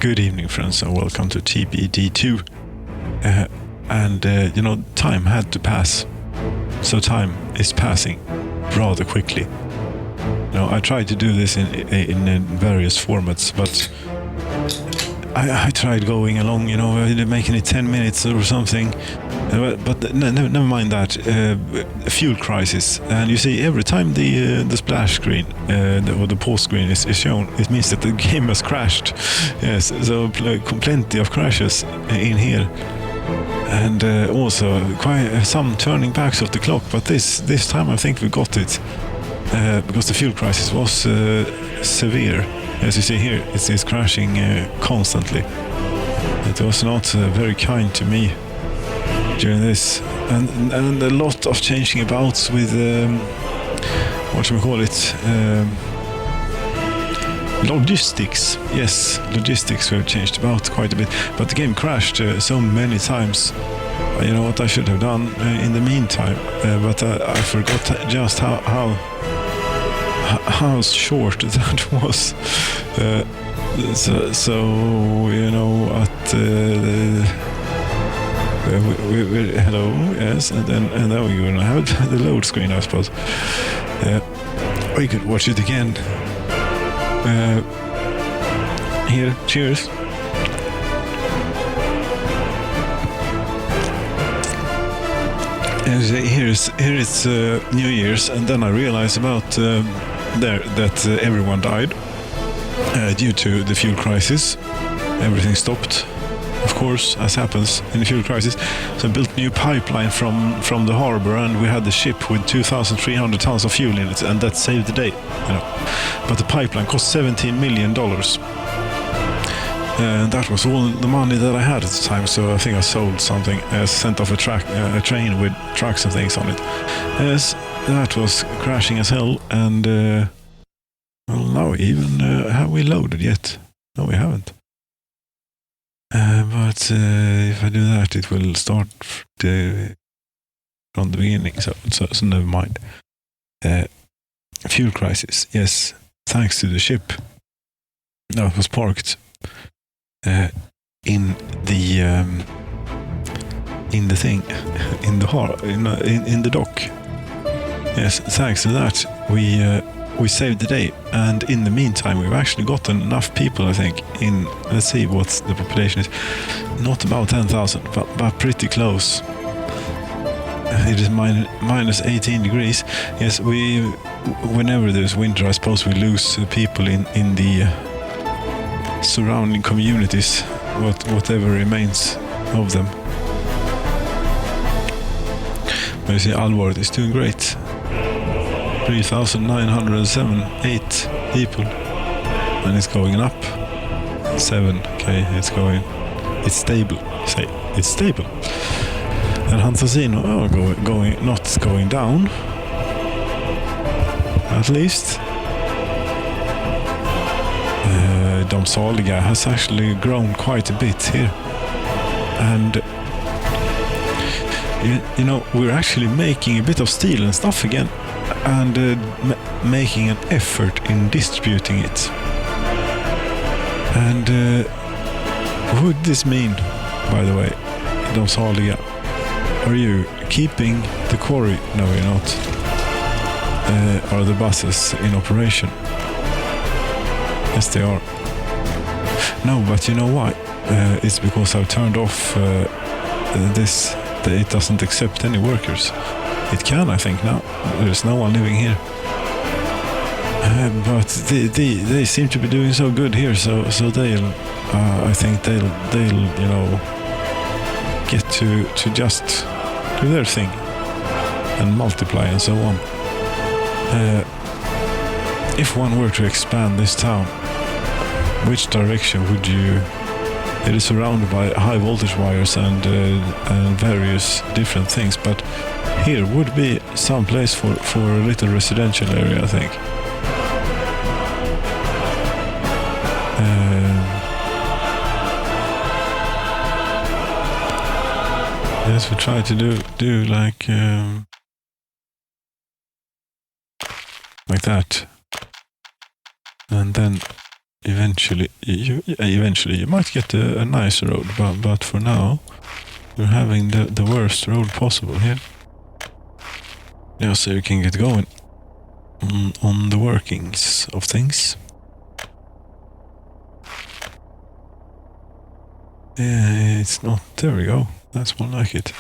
Good evening, friends, and welcome to TBD2. Time had to pass. So time is passing rather quickly. I tried to do this in various formats, but I tried going along, making it 10 minutes or something. But never mind that. Fuel crisis, and you see, every time the splash screen or the pause screen is shown, it means that the game has crashed. Yes, so plenty of crashes in here, and also quite some turning backs of the clock. But this time I think we got it because the fuel crisis was severe. As you see here, it's crashing constantly. It was not very kind to me during this, and a lot of changing about with logistics. Yes, logistics were changed about quite a bit, but the game crashed so many times. You know what I should have done in the meantime, but I forgot just how short that was. So you know what? Hello, yes, and then we're gonna have the load screen, I suppose. We could watch it again. Here, cheers. Here is New Year's, and then I realized about that everyone died due to the fuel crisis. Everything stopped, of course, as happens in the fuel crisis. So I built a new pipeline from the harbor, and we had the ship with 2,300 tons of fuel in it, and that saved the day. But the pipeline cost $17 million. And that was all the money that I had at the time, so I think I sold something, sent off a train with trucks and things on it. Yes, that was crashing as hell, and now even have we loaded yet? No, we haven't. But if I do that, it will start from the beginning, so never mind. Fuel crisis, yes, thanks to the ship. No, it was parked in the dock. Yes, thanks to that we saved the day, and in the meantime we've actually gotten enough people, I think, in, let's see what the population is, not about 10,000, but pretty close. It is minus 18 degrees. Yes, whenever there's winter, I suppose we lose people in the surrounding communities, whatever remains of them. But you see, Alvord is doing great. 3,908 people, and it's going up 7. Okay, it's stable. Say it's stable. And Hantasino not going down, at least. De Saliga has actually grown quite a bit here, and we're actually making a bit of steel and stuff again, and making an effort in distributing it. And what would this mean, by the way, De Saliga? Are you keeping the quarry? No, you're not. Are the buses in operation? Yes, they are. No, but you know why? It's because I've turned off this. It doesn't accept any workers. It can, I think, now. There's no one living here. But they seem to be doing so good here, so they'll. I think they'll get to just do their thing and multiply and so on. If one were to expand this town, which direction would you? It is surrounded by high voltage wires and various different things, but here would be some place for a little residential area, I think. Yes, we try to do like that, and then eventually you might get a nice road, but for now you're having the worst road possible here. Yeah, so you can get going on the workings of things. Yeah, it's not. There we go. That's more like it.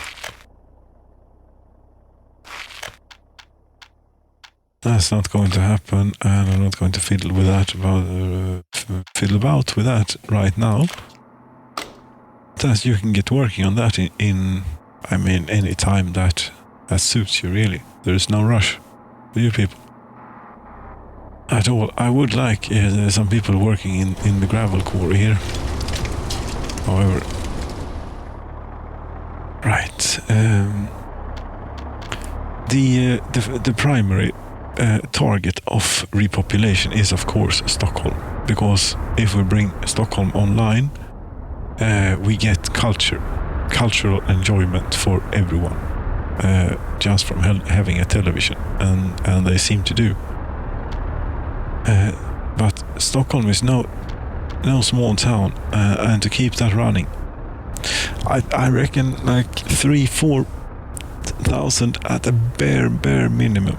That's not going to happen, and I'm not going to fiddle with that about with that right now. That you can get working on that in any time that suits you, really. There is no rush for you people at all. I would like some people working in the gravel quarry here. However, right. The primary target of repopulation is, of course, Stockholm, because if we bring Stockholm online, we get cultural enjoyment for everyone, just from having a television, and they seem to do. But Stockholm is no small town, and to keep that running, I reckon like 3,000-4,000 at a bare minimum.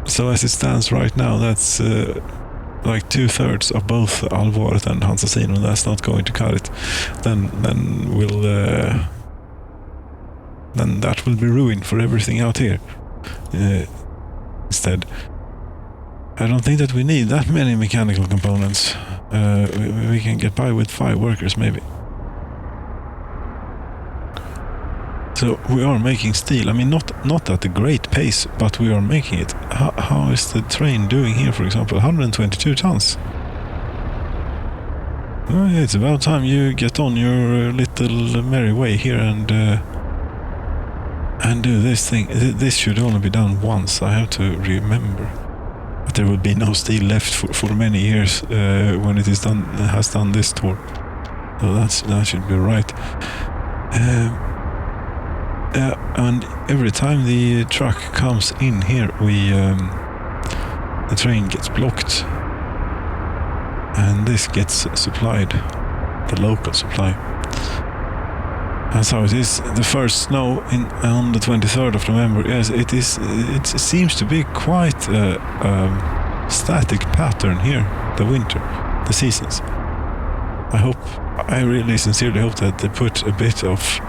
So as it stands right now, that's like 2/3 of both Alvaret and Hansasino, and that's not going to cut it. Then that will be ruined for everything out here. Instead, I don't think that we need that many mechanical components. We can get by with 5 workers maybe. So we are making steel. I mean, not at a great pace, but we are making it. How is the train doing here, for example? 122 tons. It's about time you get on your little merry way here and do this thing. This should only be done once. I have to remember. But there will be no steel left for many years when it is done. Has done this tour. So that should be right. And every time the truck comes in here, the train gets blocked, and this gets supplied, the local supply. That's how it is. The first snow on the 23rd of November. Yes, it is. It seems to be quite a static pattern here. The winter, the seasons. I really sincerely hope that they put a bit of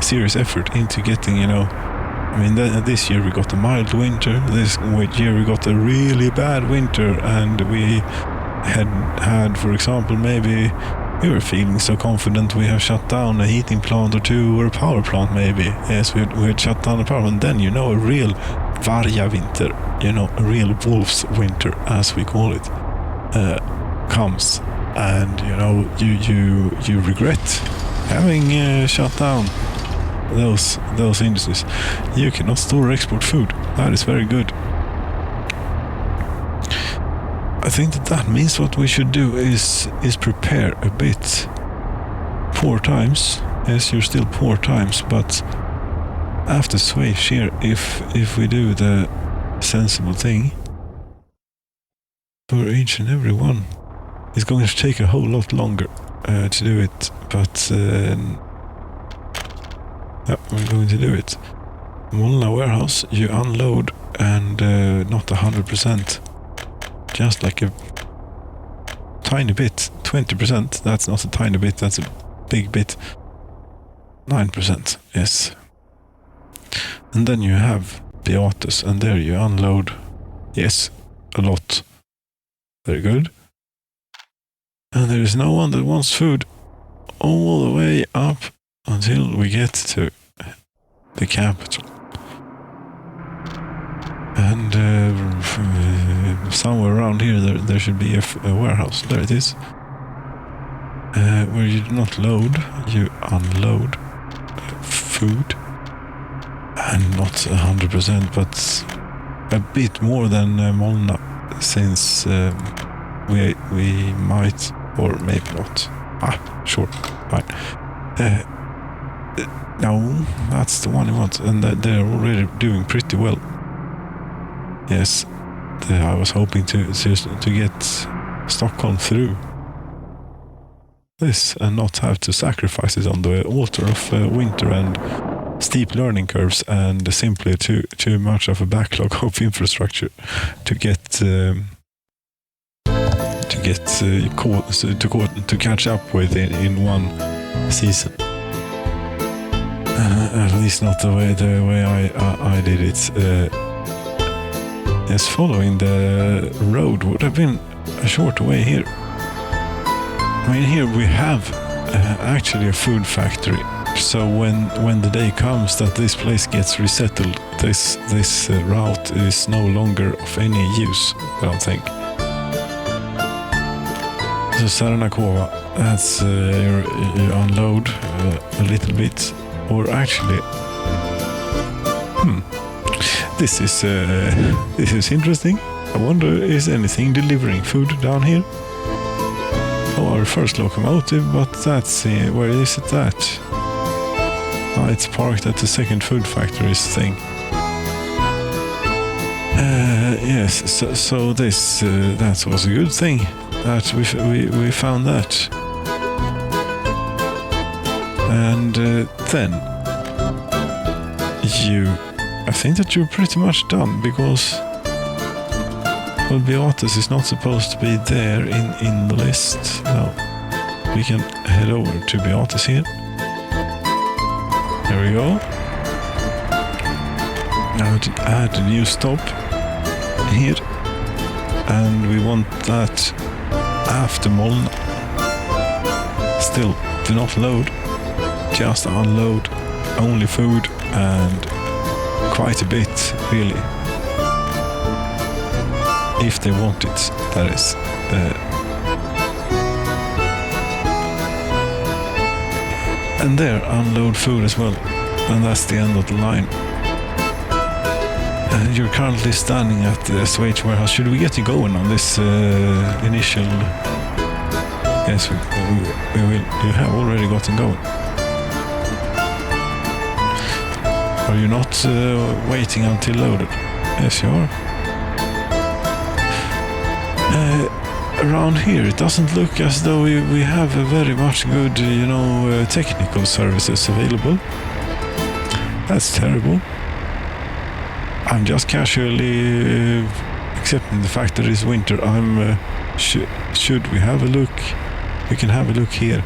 serious effort into getting, this year we got a mild winter, this year we got a really bad winter, and we had, for example, maybe we were feeling so confident we have shut down a heating plant or two, or a power plant maybe. Yes, we had shut down a power plant, and then, a real varga-winter, a real wolf's winter, as we call it, comes. And you regret having shut down those industries. You cannot store or export food. That is very good. I think that means what we should do is prepare a bit. Poor times. Yes, you're still poor times, but after Swedish here, if we do the sensible thing for each and every one. It's going to take a whole lot longer to do it, but we're going to do it. Molna warehouse, you unload, and not 100%, just like a tiny bit, 20%. That's not a tiny bit, that's a big bit. 9%, yes. And then you have Beatus, and there you unload, yes, a lot. Very good. And there is no one that wants food all the way up until we get to the capital. And somewhere around here there should be a warehouse. There it is. Where you do not load, you unload food. And not 100%, but a bit more than Molna, since we might, or maybe not. Sure, fine. No, that's the one you want, and they're already doing pretty well. Yes, I was hoping to get Stockholm through this and not have to sacrifice it on the altar of winter and steep learning curves and simply too much of a backlog of infrastructure to catch up with in one season. At least not the way I did it. Yes, following the road would have been a short way here. I mean, here we have actually a food factory. So when the day comes that this place gets resettled, this route is no longer of any use, I don't think. So Saranakova, that's you unload a little bit, or actually, this is interesting. I wonder, is anything delivering food down here? Oh, our first locomotive, but that's where is it at? Oh, it's parked at the second food factory's thing. Yes, so this that was a good thing that we found that. And then I think that you're pretty much done, because well, Beatus is not supposed to be there in the list. No, we can head over to Beatus here. There we go. Now to add a new stop here, and we want that after Moln. Still, do not load, just unload, only food, and quite a bit, really. If they want it, that is. And there, unload food as well. And that's the end of the line. And you're currently standing at the SOH warehouse. Should we get you going on this initial... Yes, we will. You have already gotten going. Are you not waiting until loaded? Yes, you are. Around here, it doesn't look as though we have a very much good, technical services available. That's terrible. I'm just casually accepting the fact that it's winter. Should we have a look? We can have a look here.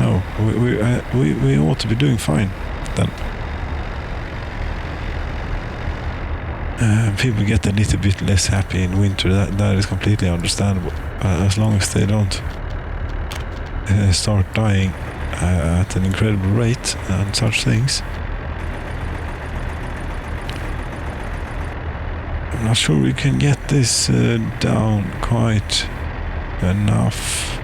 No, we ought to be doing fine then. People get a little bit less happy in winter. That is completely understandable. As long as they don't start dying at an incredible rate and such things. I'm not sure we can get this down quite enough.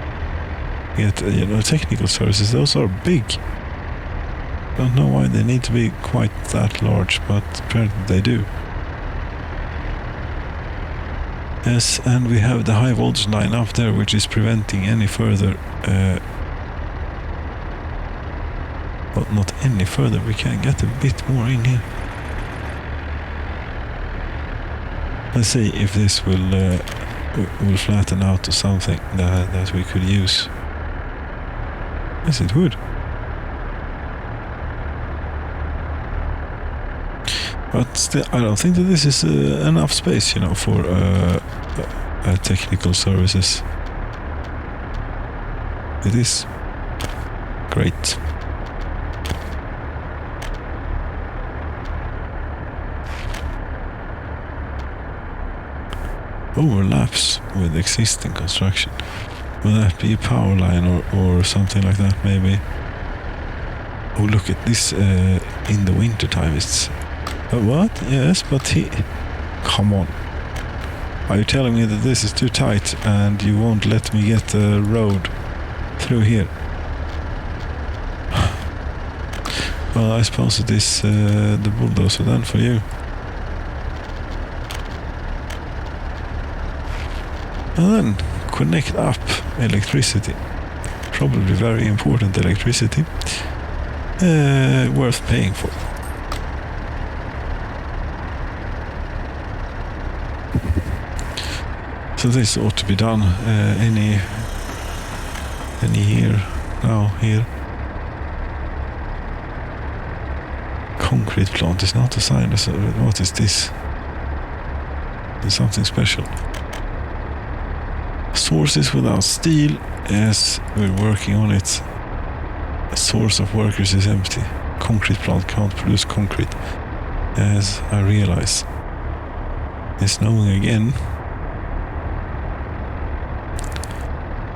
Get technical services. Those are big. Don't know why they need to be quite that large, but apparently they do. Yes, and we have the high voltage line up there, which is preventing any further... well, not any further, we can get a bit more in here. Let's see if this will flatten out to something that we could use. Yes, it would. But still, I don't think that this is enough space, for technical services. It is great. Overlaps with existing construction. Will that be a power line or something like that, maybe? Oh, look at this in the winter time. It's... what? Yes, but come on. Are you telling me that this is too tight and you won't let me get the road through here? Well, I suppose it is the bulldozer then for you. And then connect up electricity. Probably very important electricity. Worth paying for. So this ought to be done any here, now, here. Concrete plant is not assigned as what is this? There's something special. Sources without steel, yes, we're working on it. A source of workers is empty. Concrete plant can't produce concrete. Yes, I realize. It's snowing again.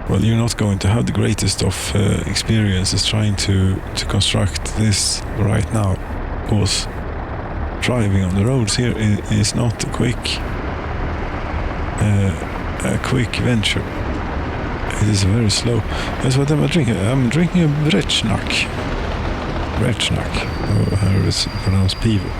Well, you're not going to have the greatest of experiences trying to construct this right now, because driving on the roads here is not a quick venture. It is very slow. That's what I'm drinking. I'm drinking a Vrečnak. How is it pronounced? Pivo.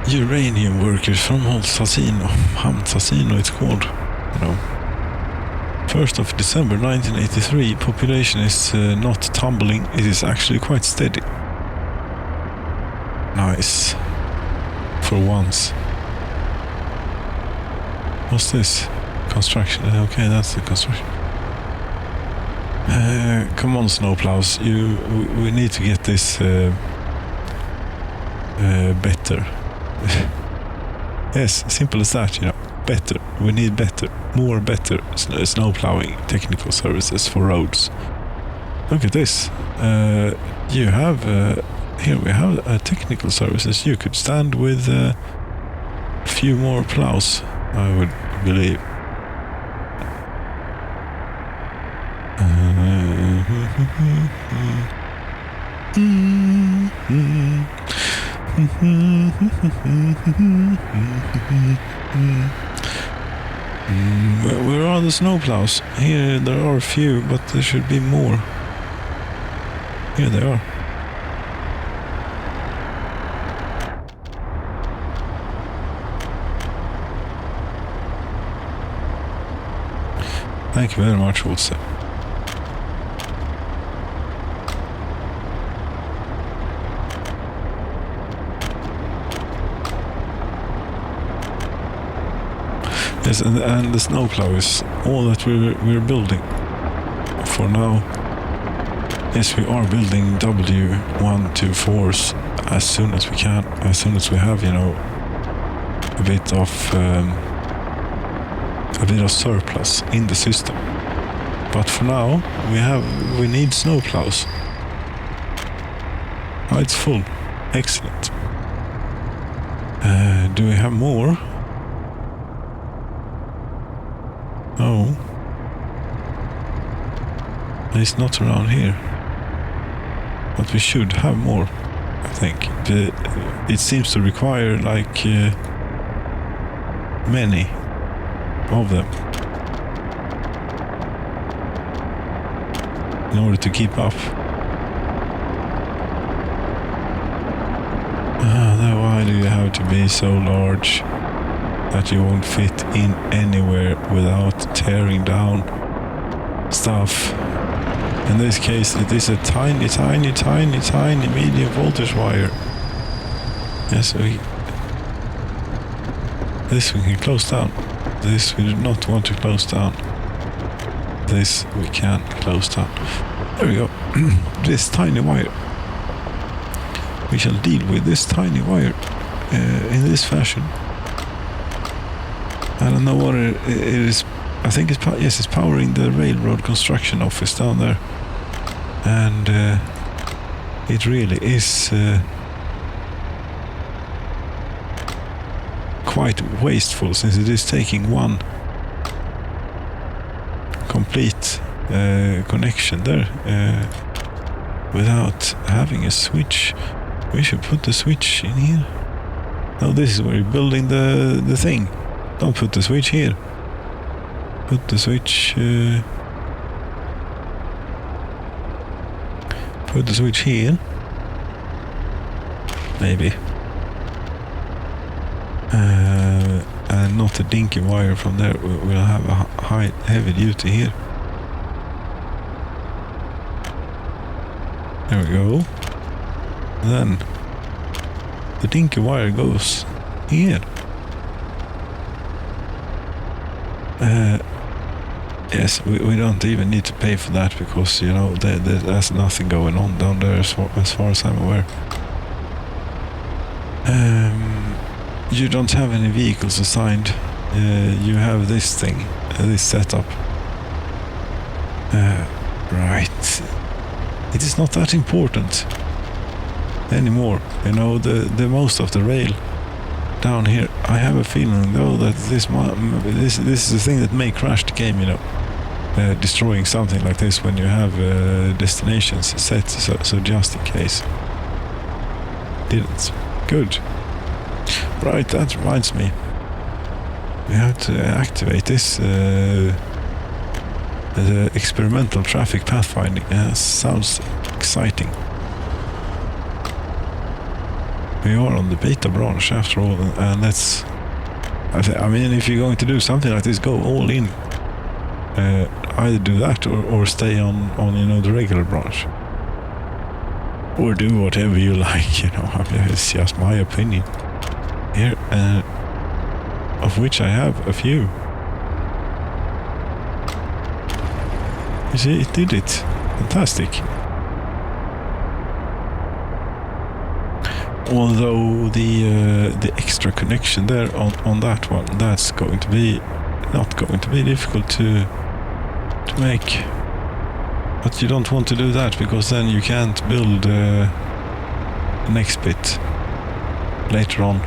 Uranium workers from Hamtsasino it's called, you know. 1st of December 1983, population is not tumbling, it is actually quite steady. Nice. For once. What's this? Construction. Okay, that's the construction. Come on, snowplows. We need to get this better. Yes, simple as that, you know. Better. We need better. More better snow plowing technical services for roads. Look at this. You have here we have technical services. You could stand with a few more plows, I would believe. Where are the snowplows? Here there are a few, but there should be more. Here they are. Thank you very much, Olsen. Yes, and the snowplow is all that we're building for now. Yes, we are building W124s as soon as we can, as soon as we have, you know, a bit of surplus in the system. But for now, we need snowplows. Oh, it's full. Excellent. Do we have more? Oh. It's not around here. But we should have more, I think. It seems to require like many of them in order to keep up. Then why do you have to be so large that you won't fit in anywhere without tearing down stuff? In this case, it is a tiny medium voltage wire. Yes, this we can close down. This we do not want to close down. This we can close down. There we go. This tiny wire. We shall deal with this tiny wire in this fashion. I don't know what it is. I think it's powering the railroad construction office down there. And it really is quite wasteful, since it is taking one complete connection there without having a switch. We should put the switch in here. No, this is where you're building the thing. Don't put the switch here. Put the switch... put the switch here. Maybe. And not a dinky wire from there. We'll have a high, heavy duty here. There we go. Then the dinky wire goes here. Yes, we don't even need to pay for that because, you know, there's nothing going on down there as far as I'm aware. You don't have any vehicles assigned. You have this thing, this setup. Right. It is not that important anymore. You know, the most of the rail down here. I have a feeling though that this is the thing that may crash the game. You know, destroying something like this when you have destinations set. So just in case. Didn't. Good. Right, that reminds me. We have to activate this the experimental traffic pathfinding. Sounds exciting. We are on the beta branch after all, and that's... I mean, if you're going to do something like this, go all in. Either do that or stay on you know, the regular branch. Or do whatever you like, you know. I mean, it's just my opinion. Here, of which I have a few. You see, it did it. Fantastic. Although the extra connection there on that one, that's going to be not going to be difficult to make. But you don't want to do that because then you can't build the next bit later on.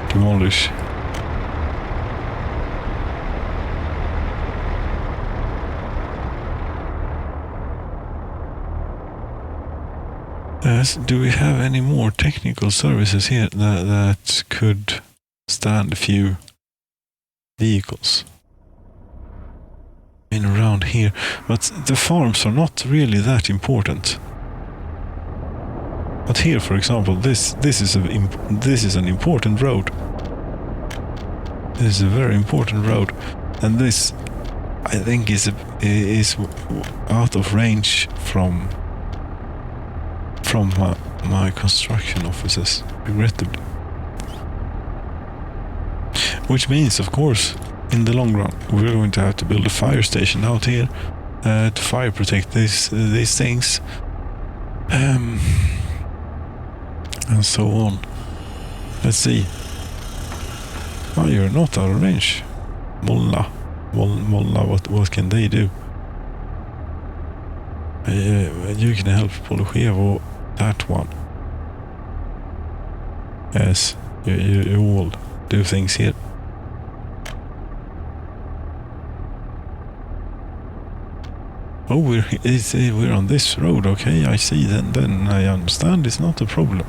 Demolish. Do we have any more technical services here that could stand a few vehicles? I mean, around here, but the farms are not really that important. But here, for example, this is an important road. This is a very important road, and this, I think, is out of range from my construction offices, regrettably. Which means, of course, in the long run, we're going to have to build a fire station out here to fire protect these things, and so on. Let's see. Oh, you're not out of range. Molna, what can they do? You can help Poloshevo, that one. Yes, you all do things here. Oh, we're on this road. Okay, I see. Then I understand. It's not a problem.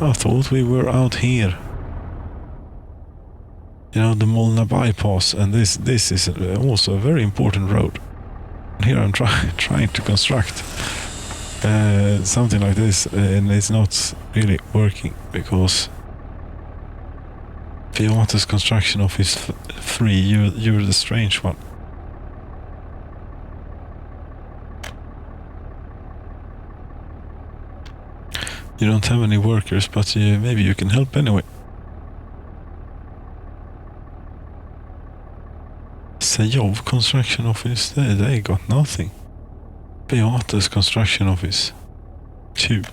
I thought we were out here. You know, the Molna bypass, and this is also a very important road. Here I'm trying to construct something like this, and it's not really working because Fiata's construction office 3, you're the strange one. You don't have any workers, but maybe you can help anyway. Sayov construction office, they got nothing. Beata's construction office 2.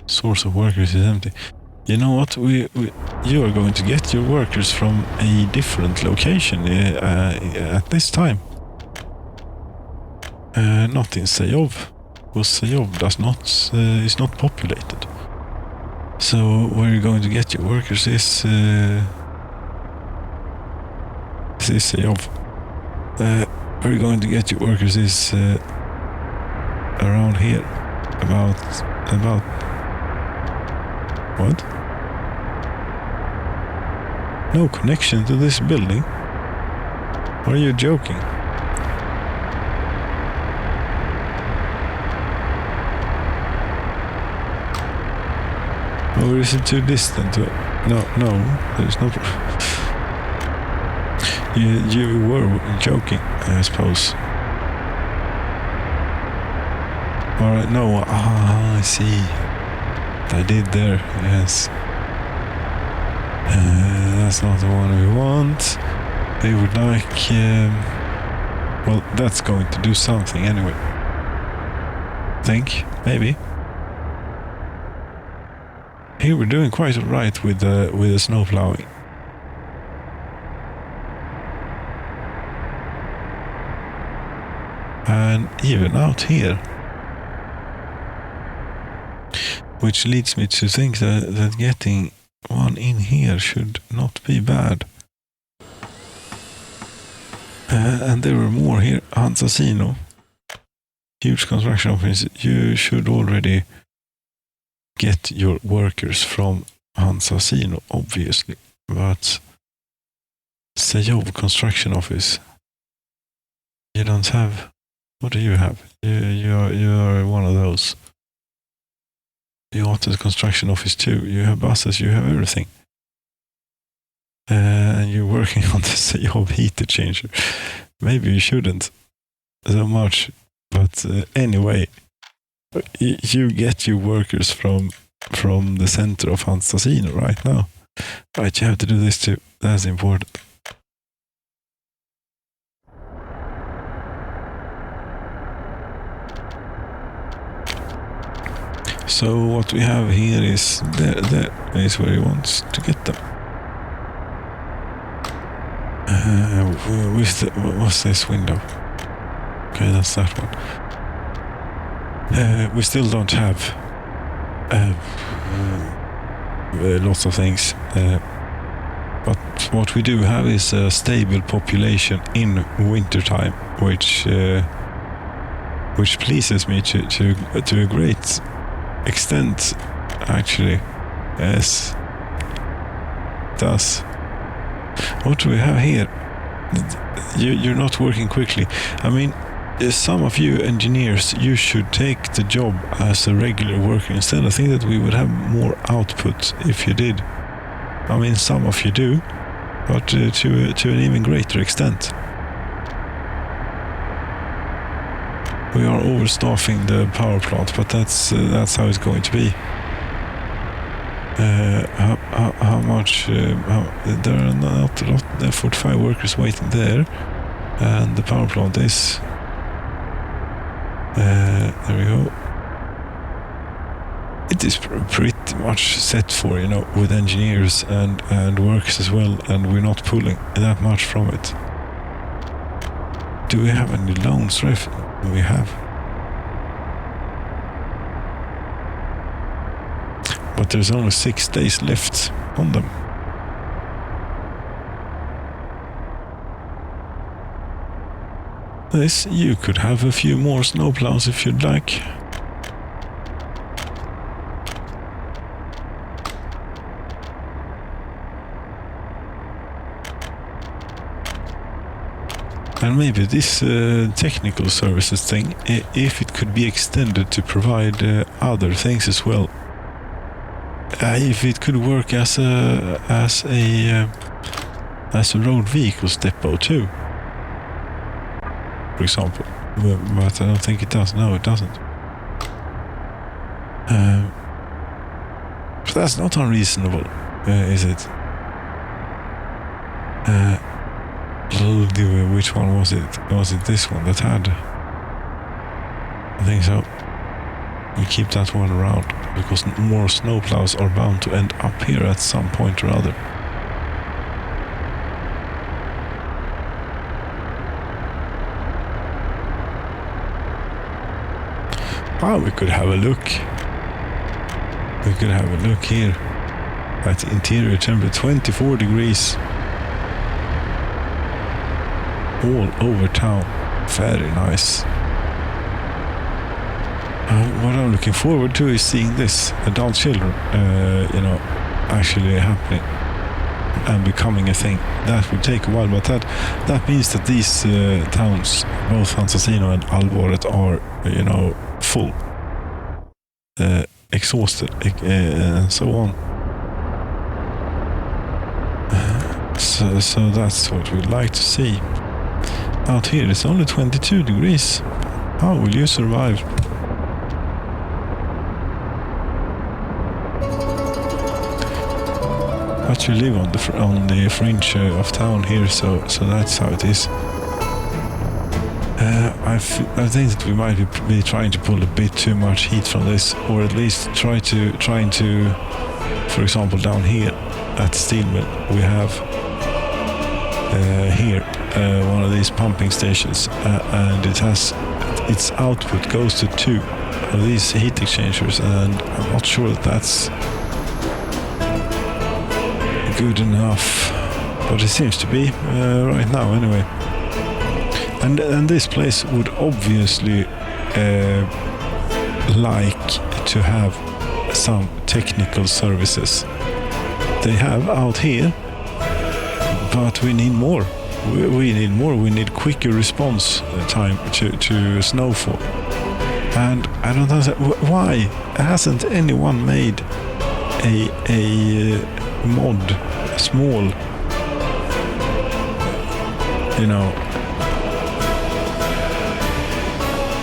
Source of workers is empty. You know what? You are going to get your workers from a different location at this time. Not in Sayov, because Sayov is not populated. So where you're going to get your workers is Sayov. Where you're going to get your workers is around here. About what? No connection to this building. Or are you joking? Or is it too distant? No, there's no... You were joking, I suppose. Alright, no, I see. I did there, yes. That's not the one we want. We would like... well, that's going to do something anyway. Think, maybe. Here we're doing quite alright with the snow plowing. And even out here. Which leads me to think that getting one in here should not be bad. And there were more here. Hansasino. Huge construction office. You should already get your workers from Hansasino, obviously. But Sayov construction office. You don't have... What do you have? You are one of those. You want the construction office too. You have buses, you have everything. And you're working on the Sayov heat exchanger. Maybe you shouldn't so much. But anyway, you get your workers from the center of Hansasino right now. Right, you have to do this too. That's important. So what we have here is that is where he wants to get them. What's this window? Okay, that's that one. We still don't have lots of things, but what we do have is a stable population in wintertime, which pleases me to a great extent, actually. Yes, it does. What do we have here? You're not working quickly. I mean, some of you engineers, you should take the job as a regular worker instead. I think that we would have more output if you did. I mean, some of you do, but to an even greater extent. We are overstaffing the power plant, but that's how it's going to be. How much? There are not a lot. There are 45 workers waiting there, and the power plant is. There we go. It is pretty much set for, with engineers and workers as well, and we're not pulling that much from it. Do we have any loans left? We have. But there's only 6 days left on them. This, you could have a few more snowplows if you'd like. And maybe this technical services thing, if it could be extended to provide other things as well. If it could work as a road vehicles depot too, for example. But I don't think it does. No, it doesn't. But that's not unreasonable, is it? Which one was it? Was it this one that had? I think so. We keep that one around, because more snowplows are bound to end up here at some point or other. Oh, we could have a look. We could have a look here at the interior temperature, 24 degrees. All over town. Very nice. What I'm looking forward to is seeing this, adult children, actually happening. and becoming a thing. That will take a while, but that means that these towns, both Fantasino and Alvaret, are, full, exhausted, and so on. So that's what we'd like to see. Out here it's only 22 degrees. How will you survive? But you live on the fringe of town here, so that's how it is. I think that we might be trying to pull a bit too much heat from this, or at least trying to, for example, down here at the steel mill, we have here one of these pumping stations, and its output goes to 2 of these heat exchangers, and I'm not sure that that's good enough, but it seems to be right now anyway. And this place would obviously like to have some technical services. They have out here, but we need more. We need more. We need quicker response time to snowfall. And I don't know why hasn't anyone made a mod, a small,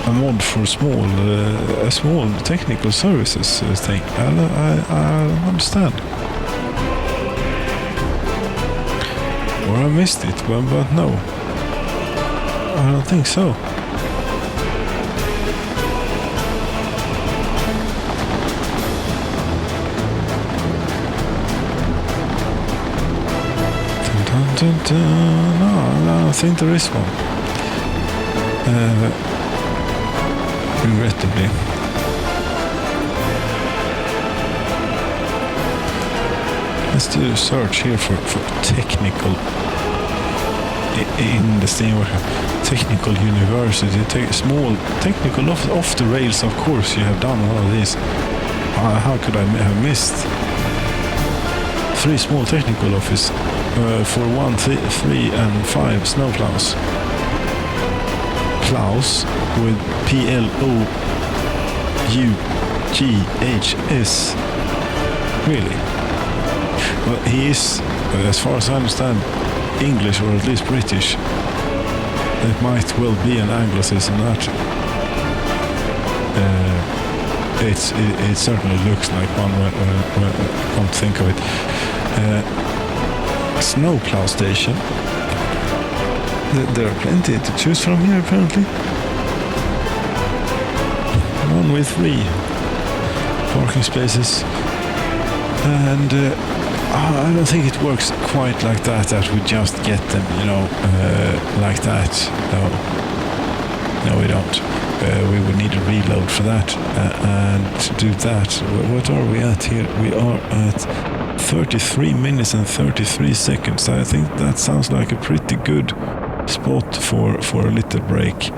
a mod for a small technical services thing. I don't understand. Or I missed it, but no, I don't think so. No, I don't think there is one. Regrettably. Let's do a search here for technical in the steamworker. Technical university, small technical off the rails. Of course, you have done one of these. How could I have missed? 3 small technical office for 1, 3, and 5 snow plows. Plows with PLOUGHS. Really? Well, he is, as far as I understand, English, or at least British. It might well be an Anglicism that. It certainly looks like one when I come to think of it. Snowplow station. There are plenty to choose from here, apparently. One with 3 parking spaces. And I don't think it works quite like that we just get them, like that. No, we don't. We would need a reload for that. And to do that, what are we at here? We are at 33 minutes and 33 seconds. I think that sounds like a pretty good spot for a little break.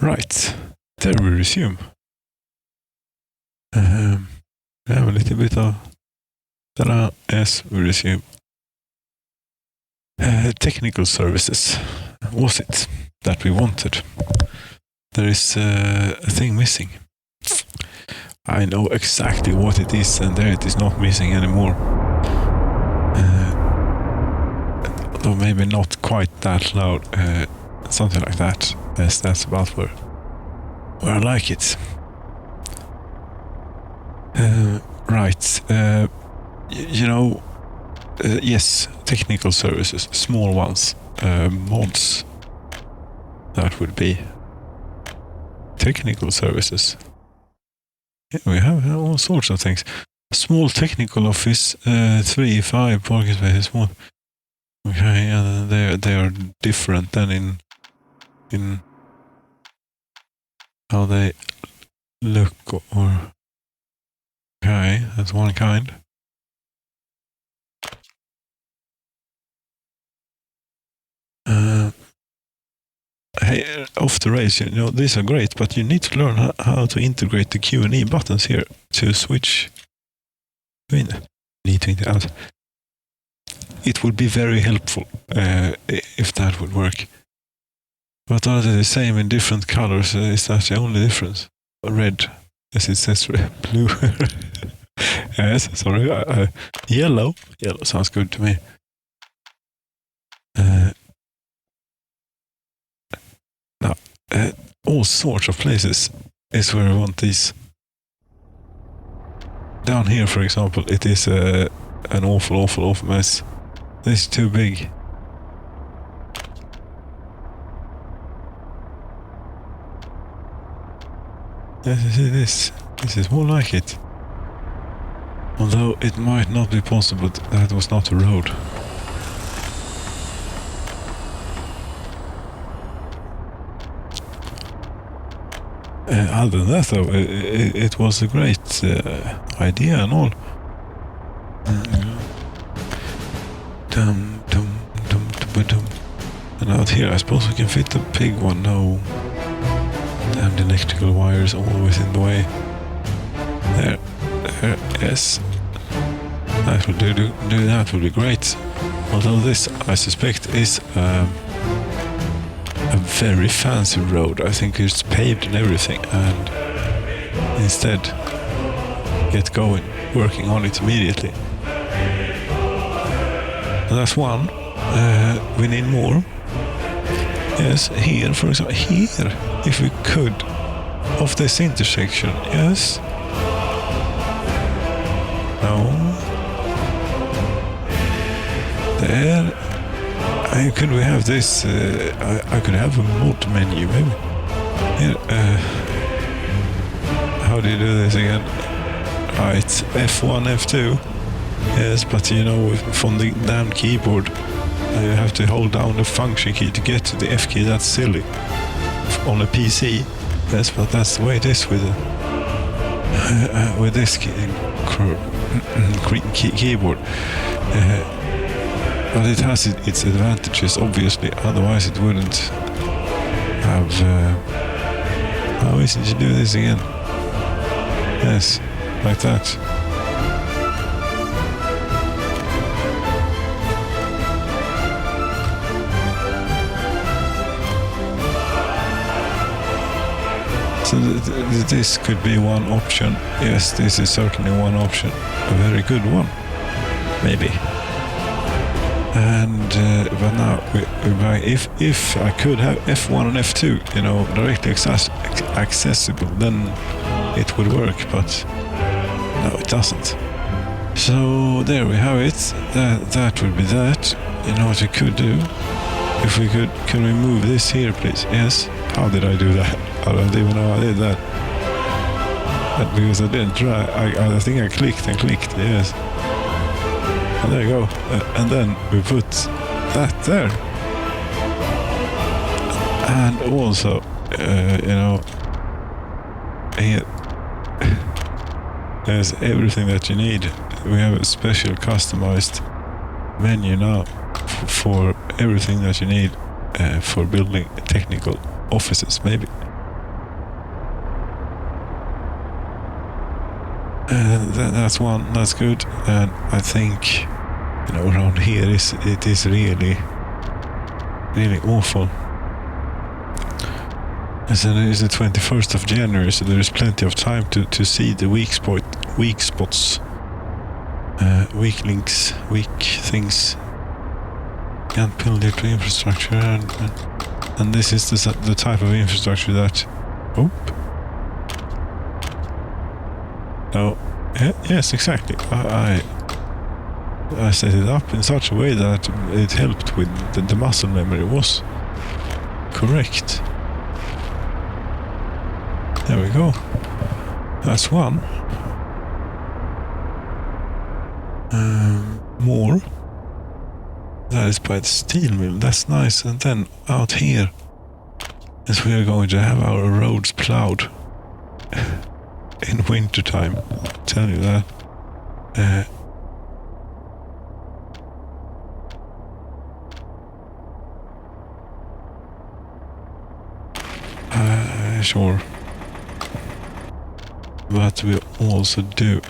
Right, there we resume. We have a little bit of ta-da. Yes, we resume. Technical services. Was it that we wanted? There is a thing missing. I know exactly what it is, and there it is not missing anymore. Though maybe not quite that loud. Something like that. Yes, that's about where I like it. Right. Yes, technical services, small ones, mods. That would be technical services. Yeah, we have all sorts of things. Small technical office, 3, 5 parking spaces, small. Okay, and they are different than in how they look, or okay, that's one kind. Hey, off the rails, these are great, but you need to learn how to integrate the Q&E buttons here to switch between. You TBD2 out. It would be very helpful if that would work. But are they the same in different colors? Is that the only difference? Red, as it says, blue. Yes, sorry. Yellow. Yellow sounds good to me. Now, all sorts of places is where I want these. Down here, for example, it is an awful mess. This is too big. This is more like it. Although it might not be possible, that was not a road. Other than that, though, it was a great idea and all. And out here, I suppose we can fit the big one. No. Damn, the electrical wires always in the way. There, yes. That will do that would be great. Although this, I suspect, is a very fancy road. I think it's paved and everything, and instead get going, working on it immediately. And that's one. We need more. Yes, here, for example, here, if we could, of this intersection, yes. No. There. Could we have this? I could have a mod menu, maybe. Here, how do you do this again? It's F1, F2. Yes, but you know, from the damn keyboard, you have to hold down the function key to get to the F key. That's silly. On a PC, yes, but that's the way it is with this keyboard. But it has its advantages, obviously. Otherwise, it wouldn't have. How is it to do this again? Yes, like that. So this could be one option. Yes, this is certainly one option. A very good one, maybe. And but now, if I could have F1 and F2, you know, directly accessible, then it would work. But no, it doesn't. So there we have it. That would be that. You know what we could do? If we could, can we move this here, please? Yes. How did I do that? I don't even know how I did that. Because I didn't try. I think I clicked and clicked. Yes. And there you go. And then we put that there. And also, you know, here there's everything that you need. We have a special customized menu now for everything that you need for building technical offices, maybe. That's one. That's good. And I think, you know, around here it is really awful. And then it is the 21st of January, so there is plenty of time to see the weak spots, weak links, weak things. Can't build it to infrastructure, and this is the type of infrastructure that. Oh. No. Yes, exactly. I set it up in such a way that it helped with the muscle memory was correct. There we go. That's one. More. That is by the steel mill. That's nice. And then out here, as we are going to have our roads plowed in winter time. I'll tell you that. Sure. But we also do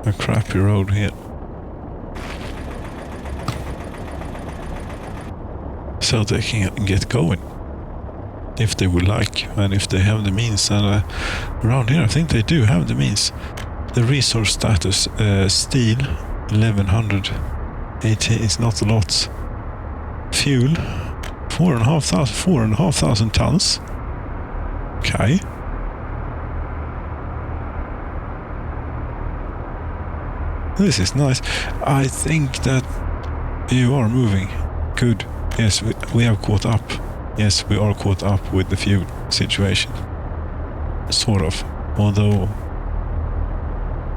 a crappy road here. So they can get going. If they would like, and if they have the means. And around here I think they do have the means. The resource status, steel, 1180 is not a lot. Fuel, 4,500 tons. Okay. This is nice. I think that you are moving. Good. Yes, we have caught up. Yes, we are caught up with the fuel situation. Sort of. Although,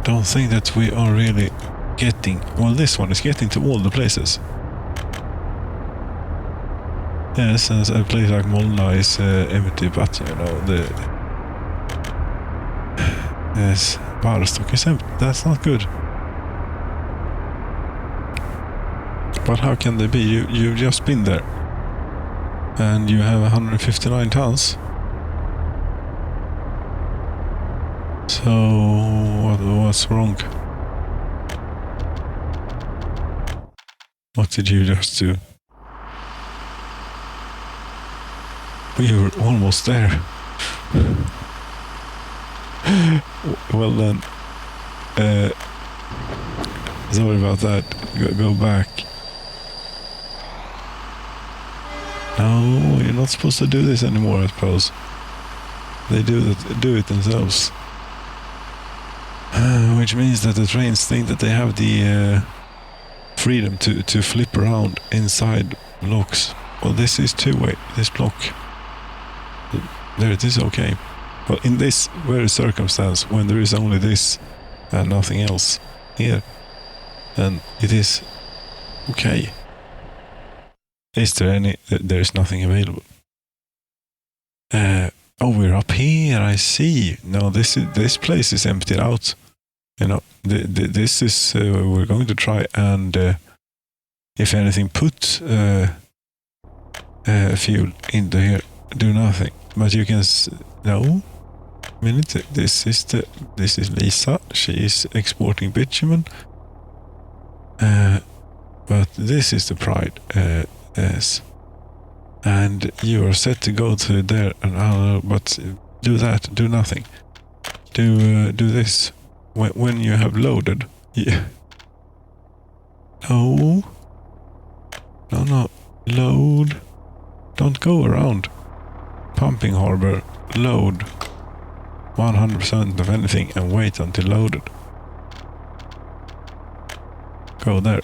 don't think that we are really getting... Well, this one is getting to all the places. Yes, and a place like Molna is empty, but you know, yes, Varstock is empty. That's not good. But how can they be? You've just been there. And you have 159 tons. So, what's wrong? What did you just do? We were almost there. Well then, sorry about that. Go back. No, you're not supposed to do this anymore, I suppose. They do it themselves. Which means that the trains think that they have the freedom to flip around inside blocks. Well, this is two-way, this block. There it is, okay. Well, in this very circumstance, when there is only this and nothing else here, then it is okay. Is there any... There is nothing available. Oh, we're up here, I see. No, this place is emptied out. You know, this is... we're going to try and, if anything, put fuel into here. Do nothing. But you can... No. Minute. This is Lisa. She is exporting bitumen. But this is the Pride. Yes. And you are set to go to there, and but do that, do nothing. Do this. When you have loaded. Yeah. No. No. Load. Don't go around. Pumping harbor. Load. 100% of anything and wait until loaded. Go there.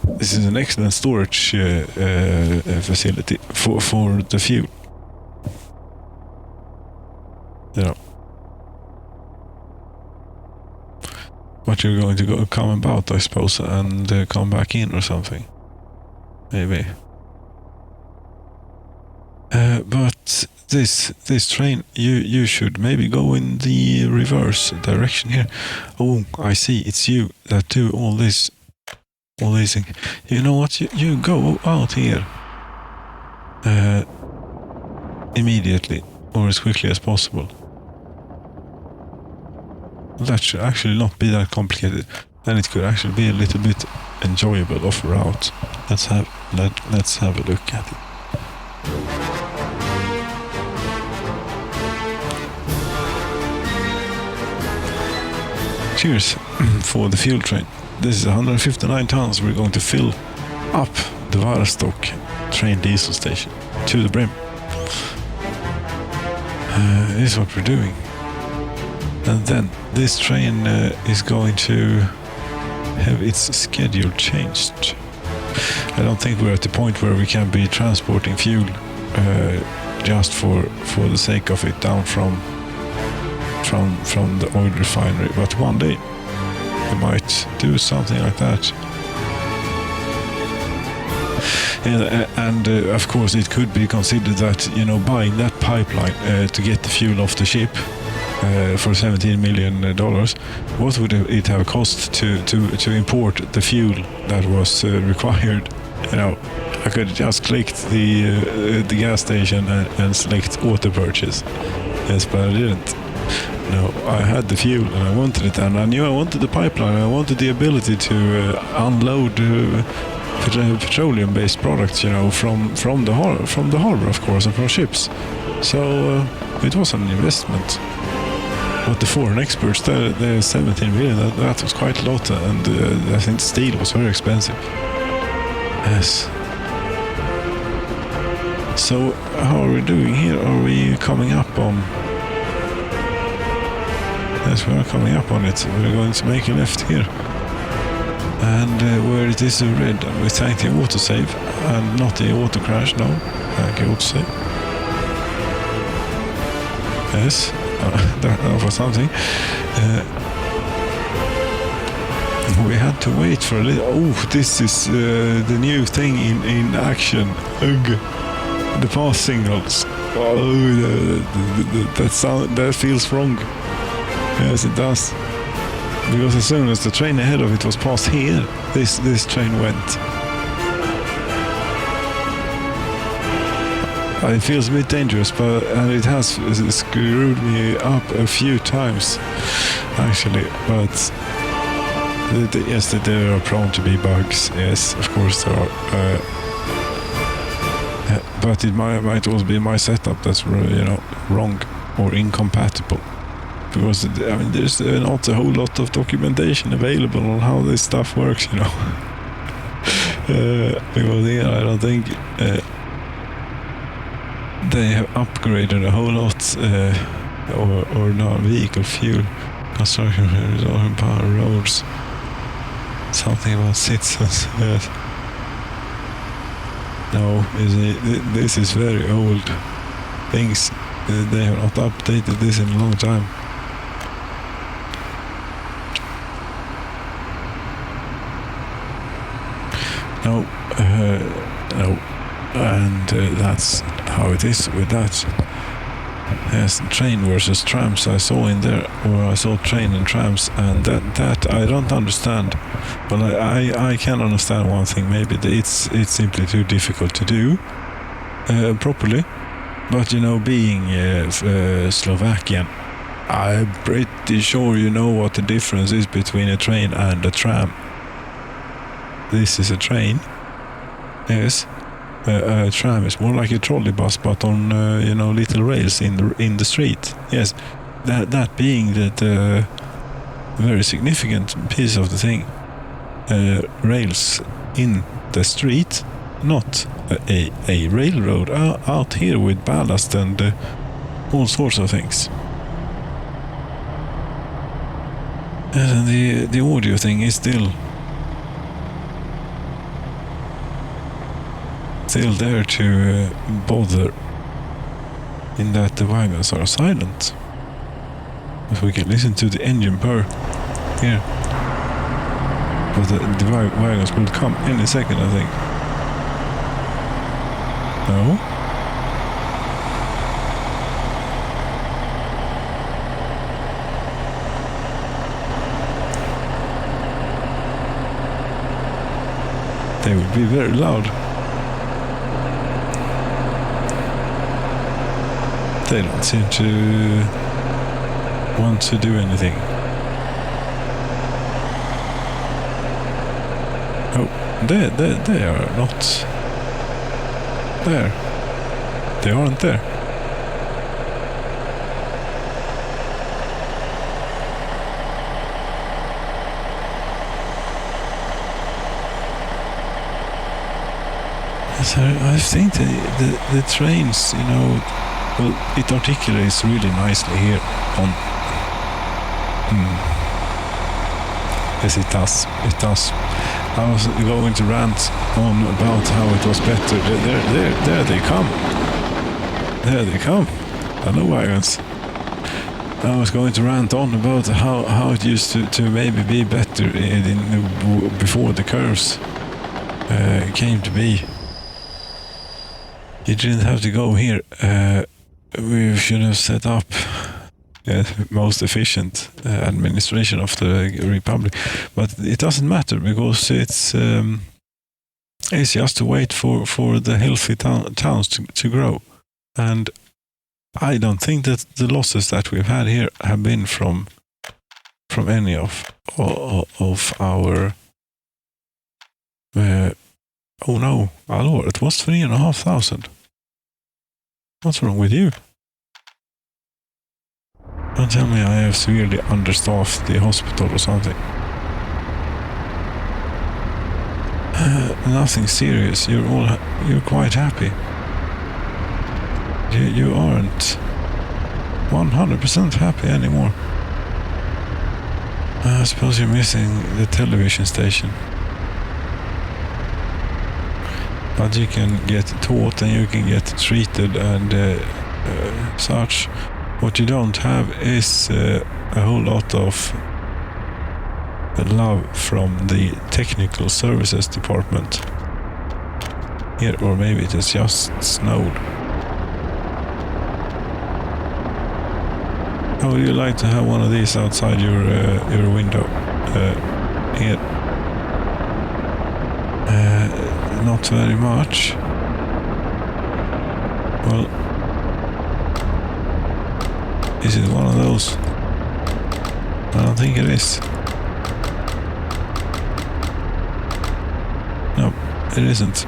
This is an excellent storage facility for the fuel. You know. But you're going to come about, I suppose, and come back in or something. Maybe. But this train, you should maybe go in the reverse direction here. Oh, I see. It's you that do all this. All these things. You know what? You go out here immediately, or as quickly as possible. That should actually not be that complicated, and it could actually be a little bit enjoyable off route. Let's have a look at it. Cheers for the fuel train. This is 159 tons. We're going to fill up the Varstock train diesel station to the brim. This is what we're doing. And then this train is going to have its schedule changed. I don't think we're at the point where we can be transporting fuel just for the sake of it down from the oil refinery. But one day we might do something like that. And of course it could be considered that, you know, buying that pipeline to get the fuel off the ship for $17 million, what would it have cost to import the fuel that was required? You know, I could have just clicked the gas station and select auto purchase. Yes, but I didn't. No, I had the fuel and I wanted it, and I knew I wanted the pipeline. I wanted the ability to unload petroleum-based products, from the harbor, of course, and from ships. So it was an investment. But the foreign experts, the 17 million, that was quite a lot, and I think steel was very expensive. Yes. So how are we doing here? Are we coming up on? Yes, we are coming up on it. We're going to make a left here. And where it is red, and we thank the autosave, and not the auto crash, no. Thank you, autosave. Yes, that was something. We had to wait for a little. Oh, this is the new thing in action. Ugh. The pass signals. Oh, that feels wrong. Yes, it does. Because as soon as the train ahead of it was past here, this train went. It feels a bit dangerous, and it has screwed me up a few times, actually. But yes, there are prone to be bugs. Yes, of course there are. But it might also be my setup that's wrong or incompatible. Because there's not a whole lot of documentation available on how this stuff works, Because I don't think they have upgraded a whole lot, or non-vehicle fuel construction, power roads. Something about citizens. Yes. No, this is very old things. They have not updated this in a long time. No, and that's how it is with that. Yes, train versus trams I saw in there, or I saw train and trams, and that I don't understand. But I can understand one thing. Maybe it's simply too difficult to do properly. But being Slovakian, I'm pretty sure you know what the difference is between a train and a tram. This is a train. Yes. A tram is more like a trolley bus, but on little rails in the street. Yes, that being the very significant piece of the thing. Rails in the street, not a railroad out here with ballast and all sorts of things. And the audio thing is still there to bother, in that the wagons are silent. If we can listen to the engine purr here. But the wagons will come any second, I think. No? They will be very loud. They don't seem to want to do anything. Oh, they are not there. They aren't there. So I think the trains, well, it articulates really nicely here on. Yes, it does. It does. I was going to rant on about how it was better. There they come. There they come. Hello, wagons. I was going to rant on about how it used to maybe be better before the curves came to be. You didn't have to go here. We should have set up most efficient administration of the Republic, but it doesn't matter because it's just to wait for the healthy towns to grow, and I don't think that the losses that we've had here have been from any of our. Oh no, Allor, it was 3,500. What's wrong with you? Don't tell me I have severely understaffed the hospital or something. Nothing serious. You're quite happy. You aren't 100% happy anymore. I suppose you're missing the television station. But you can get taught and you can get treated and such. What you don't have is a whole lot of love from the technical services department. Here, or maybe it has just snowed. How would you like to have one of these outside your window? Here. Not very much. Well, is it one of those? I don't think it is. No, it isn't.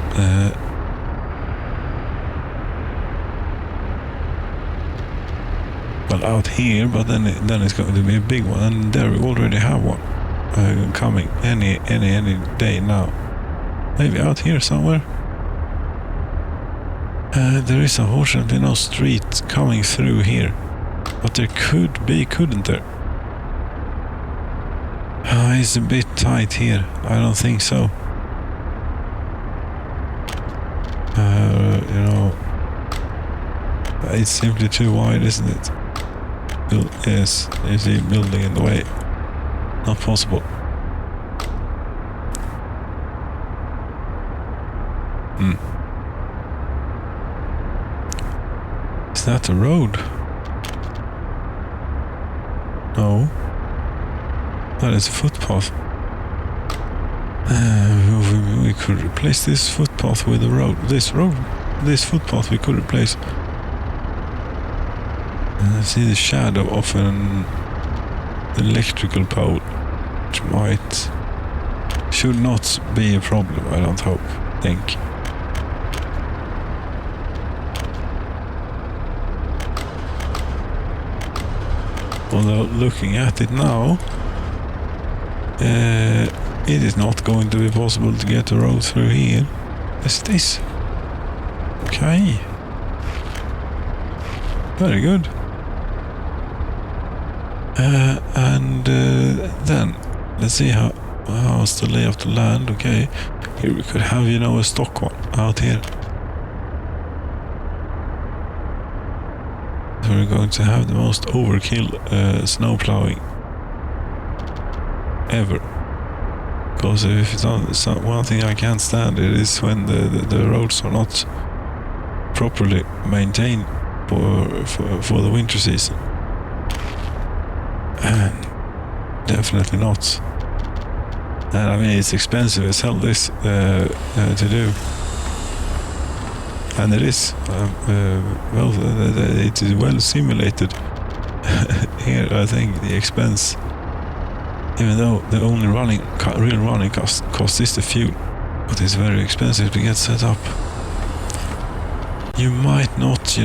Well, out here, but then it's going to be a big one, and there we already have one coming any day now. Maybe out here somewhere. There is unfortunately no street coming through here, but there could be, couldn't there? It's a bit tight here. I don't think so. It's simply too wide, isn't it? Yes, is the building in the way? Not possible. Is that a road? No. That is a footpath. We could replace this footpath with a road. This footpath we could replace. I see the shadow of an electrical pole, which should not be a problem, I don't think. Although looking at it now, it is not going to be possible to get a road through here. Yes, it is. Okay. Very good. Then let's see how's the lay of the land. Okay, here we could have a stock one out here. So we're going to have the most overkill snow plowing ever. Because if it's not one thing I can't stand, it is when the roads are not properly maintained for the winter season. And definitely not. And I mean, it's expensive as hell this to do. And it is. It is well simulated. Here, I think the expense, even though the only real running cost is the fuel, but it's very expensive to get set up. You might not,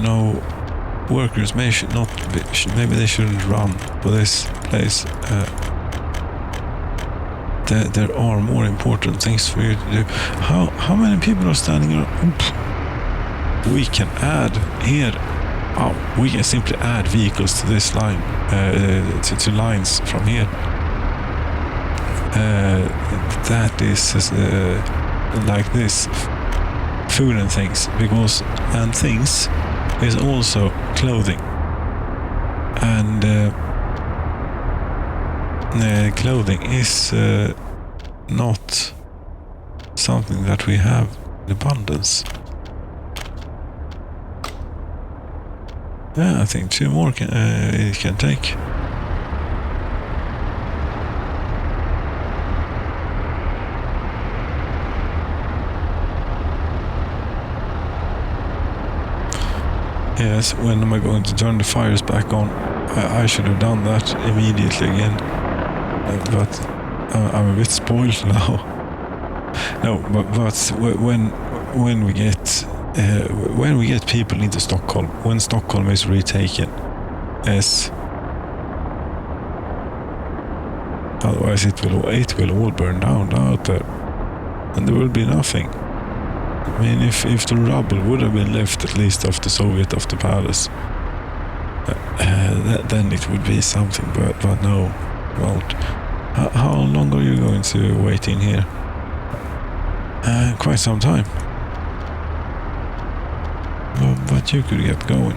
workers maybe they shouldn't run for this place. There are more important things for you to do. How many people are standing around? We can add here. We can simply add vehicles to this line, to lines from here. That is like this, food and things, and things is also clothing, and clothing is not something that we have in abundance. Yeah, I think 2 more it can take. Yes, when am I going to turn the fires back on? I should have done that immediately again. But I'm a bit spoiled now. No, but when we get people into Stockholm, when Stockholm is retaken, yes. Otherwise, it will all burn down out there, and there will be nothing. I mean, if the rubble would have been left, at least of the Soviet, of the palace, then it would be something. But no, it won't. How long are you going to wait in here? Quite some time. But you could get going,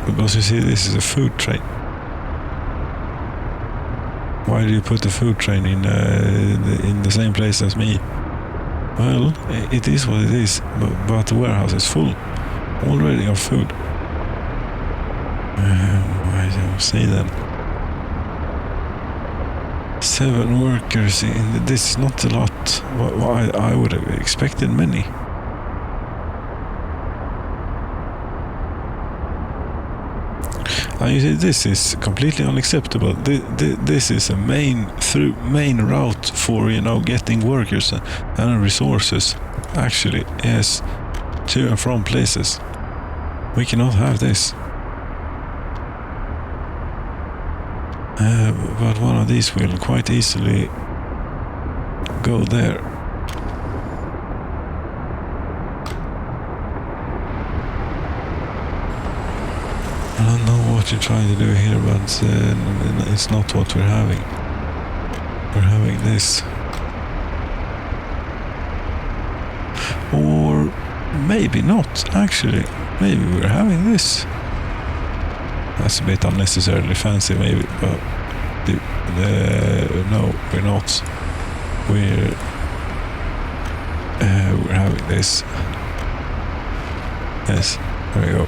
because you see, this is a food train. Why do you put the food train in the same place as me? Well, it is what it is, but the warehouse is full already of food. I don't see them. 7 workers in this is not a lot. I would have expected many. You see, this is completely unacceptable. This is a main route for, getting workers and resources. Actually, yes, to and from places. We cannot have this. But one of these will quite easily go there. I don't know what you're trying to do here, but it's not what we're having. We're having this. Or maybe not, actually. Maybe we're having this. That's a bit unnecessarily fancy, maybe, but no, we're not. We're having this. Yes, there we go.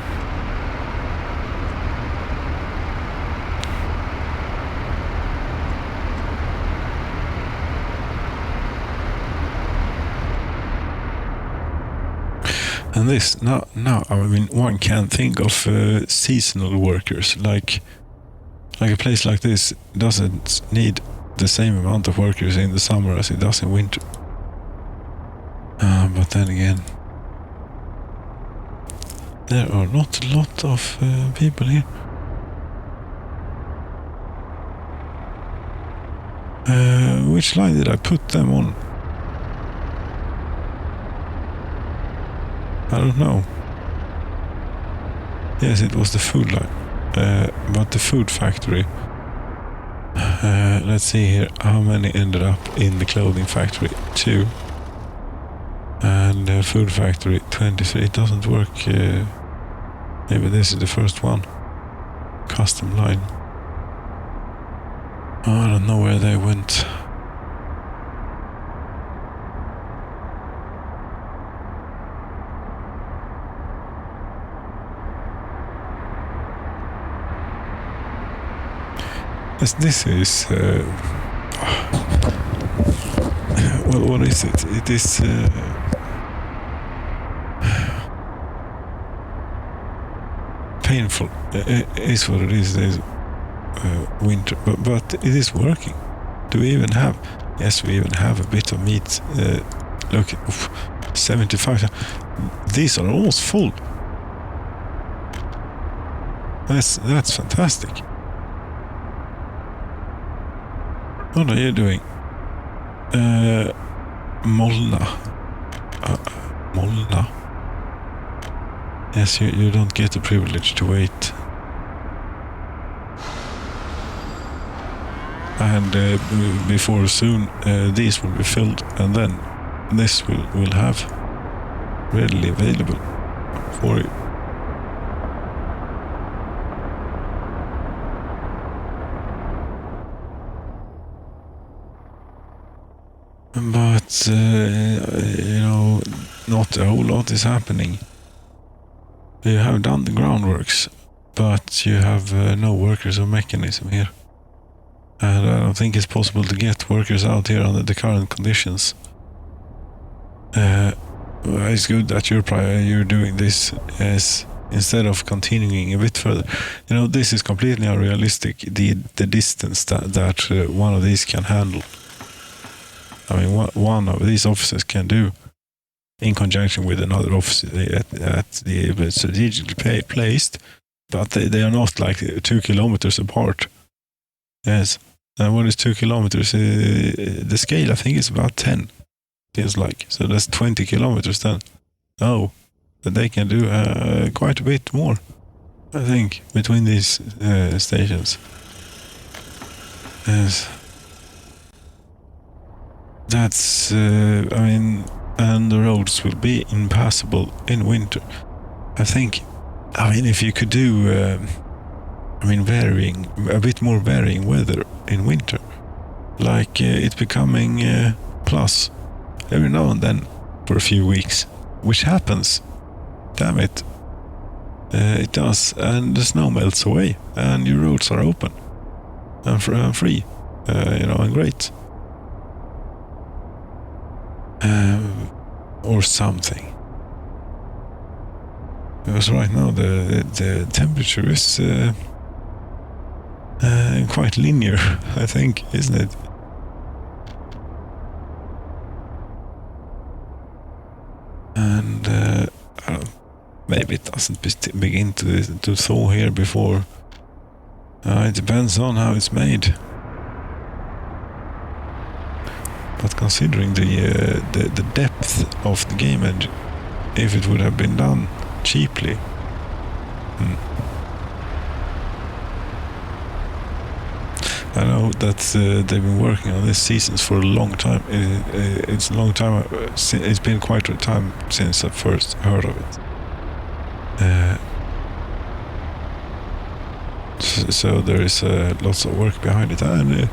And this, now, I mean, one can think of seasonal workers, like a place like this doesn't need the same amount of workers in the summer as it does in winter. But then again, there are not a lot of people here. Which line did I put them on? I don't know. Yes, it was the food line. But the food factory. Let's see here. How many ended up in the clothing factory? 2. And food factory, 23. It doesn't work. Maybe this is the first one. Custom line. Oh, I don't know where they went. This is well, what is it? It is painful. It is what it is. There's winter, but it is working. Do we even have? Yes, we even have a bit of meat. Look, 75. These are almost full. That's fantastic. What are you doing? Molna. Molna. Yes, you don't get the privilege to wait. And before soon, these will be filled, and then this will have readily available for you. But, not a whole lot is happening. You have done the groundworks, but you have no workers or mechanism here. And I don't think it's possible to get workers out here under the current conditions. It's good that you're doing this. Yes, instead of continuing a bit further. This is completely unrealistic, the distance that one of these can handle. I mean, what one of these officers can do in conjunction with another officer at the strategically placed, but they are not like 2 kilometers apart. Yes. And what is 2 kilometers? The scale, I think, is about 10. Feels like. So that's 20 kilometers then. Oh, but they can do quite a bit more, I think, between these stations. Yes. That's, and the roads will be impassable in winter. I think, if you could do, a bit more varying weather in winter, like it becoming plus every now and then for a few weeks, which happens. Damn it. It does, and the snow melts away, and your roads are open and free, and great. Or something. Because right now the temperature is quite linear, I think, isn't it? And maybe it doesn't begin to thaw here before. It depends on how it's made. But considering the depth of the game engine, if it would have been done cheaply, I know that they've been working on this seasons for a long time. It's a long time. It's been quite a time since I first heard of it. So there is lots of work behind it, and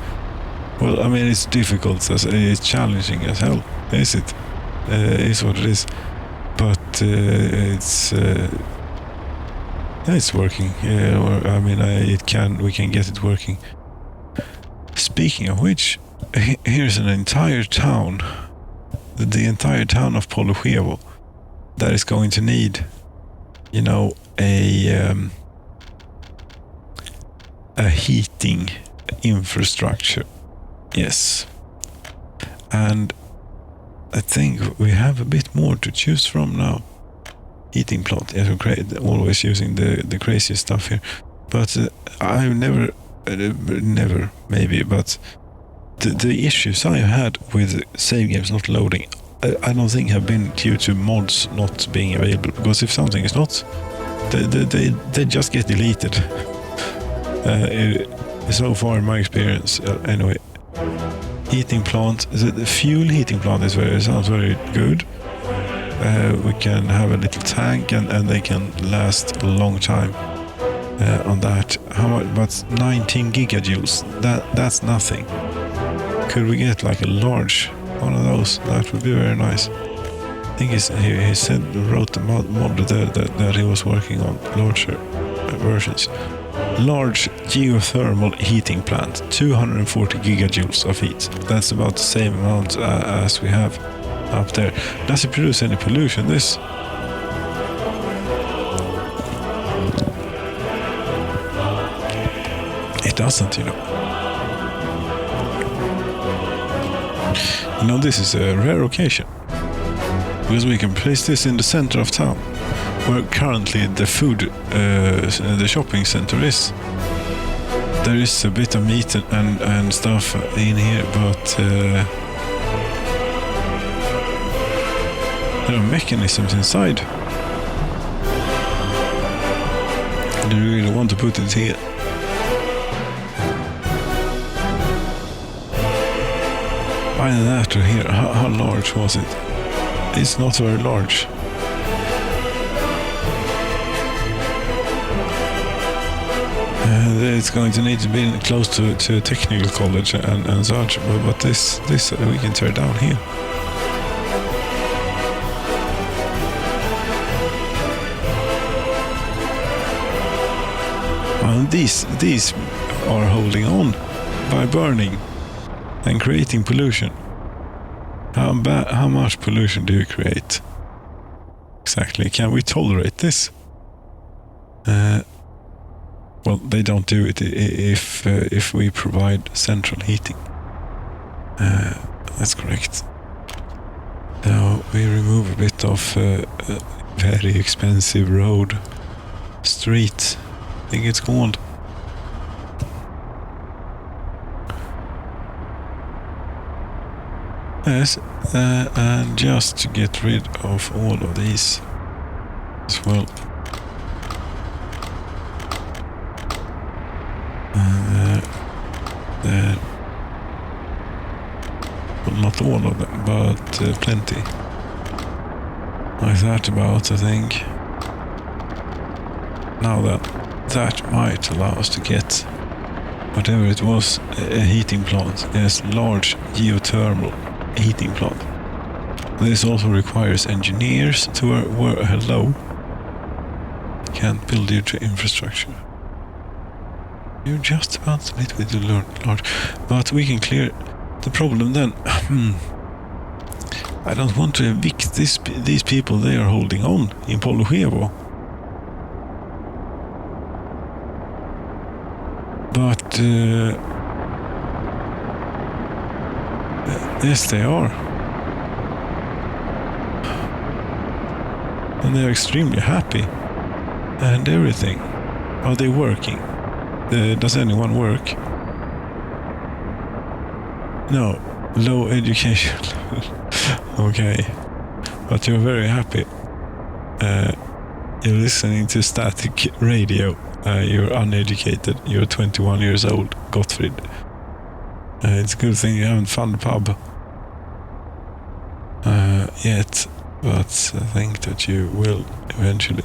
it's difficult. It's challenging as hell. Is it? Is what it is. But it's working. We can get it working. Speaking of which, here's an entire town, the entire town of Polochevo, that is going to need, a heating infrastructure. Yes. And I think we have a bit more to choose from now. Heating plant. Yes, we're always using the craziest stuff here. But I've never, maybe, but the issues I had with save games not loading, I don't think have been due to mods not being available. Because if something is not, they just get deleted. So far in my experience, anyway. Heating plant, the fuel heating plant sounds very good. We can have a little tank and they can last a long time on that. How much? But 19 gigajoules, that's nothing. Could we get like a large one of those? That would be very nice. I think he wrote the mod there that he was working on larger versions. Large geothermal heating plant, 240 gigajoules of heat. That's about the same amount as we have up there. Does it produce any pollution, this? It doesn't, this is a rare occasion. Because we can place this in the center of town, where currently the the shopping center is. There is a bit of meat and stuff in here, but there are mechanisms inside. Do you really want to put it here? Either that or here. How large was it? It's not very large. It's going to need to be close to a technical college and such, but this we can tear down here. And these are holding on by burning and creating pollution. How much pollution do you create? Exactly. Can we tolerate this? Well, they don't do it if we provide central heating. That's correct. Now we remove a bit of a very expensive road, street, I think it's called. Yes, and just to get rid of all of these as well. Well, not all of them, but plenty. Like that about, I think. Now that might allow us to get whatever it was, a heating plant. Yes, large geothermal heating plant. This also requires engineers to work. Hello. Can't build due to infrastructure. You're just about a little bit large, but we can clear the problem then. I don't want to evict these people they are holding on in Polochevo. But yes, they are. And they're extremely happy. And everything. Are they working? Does anyone work? No. Low education. Okay. But you're very happy. You're listening to static radio. You're uneducated. You're 21 years old. Gottfried. It's a good thing you haven't found a pub. Yet. But I think that you will eventually.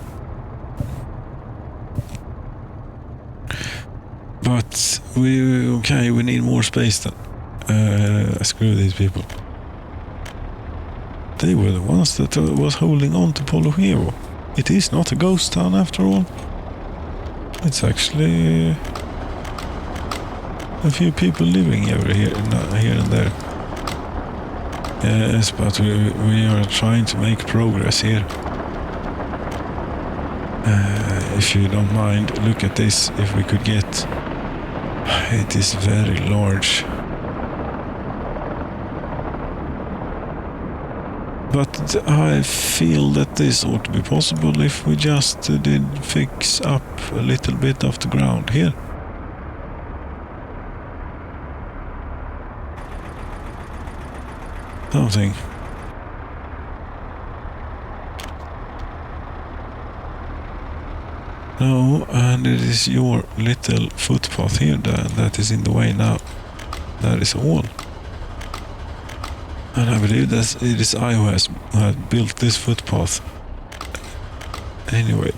But we need more space then. Screw these people. They were the ones that was holding on to Polochevo. It is not a ghost town after all. It's actually a few people living over here and there. Yes, but we are trying to make progress here. If you don't mind, look at this. If we could get... It is very large. But I feel that this ought to be possible if we just did fix up a little bit of the ground here. Something. No, and it is your little footpath here that is in the way now. That is all. And I believe that it is I who has built this footpath. Anyway.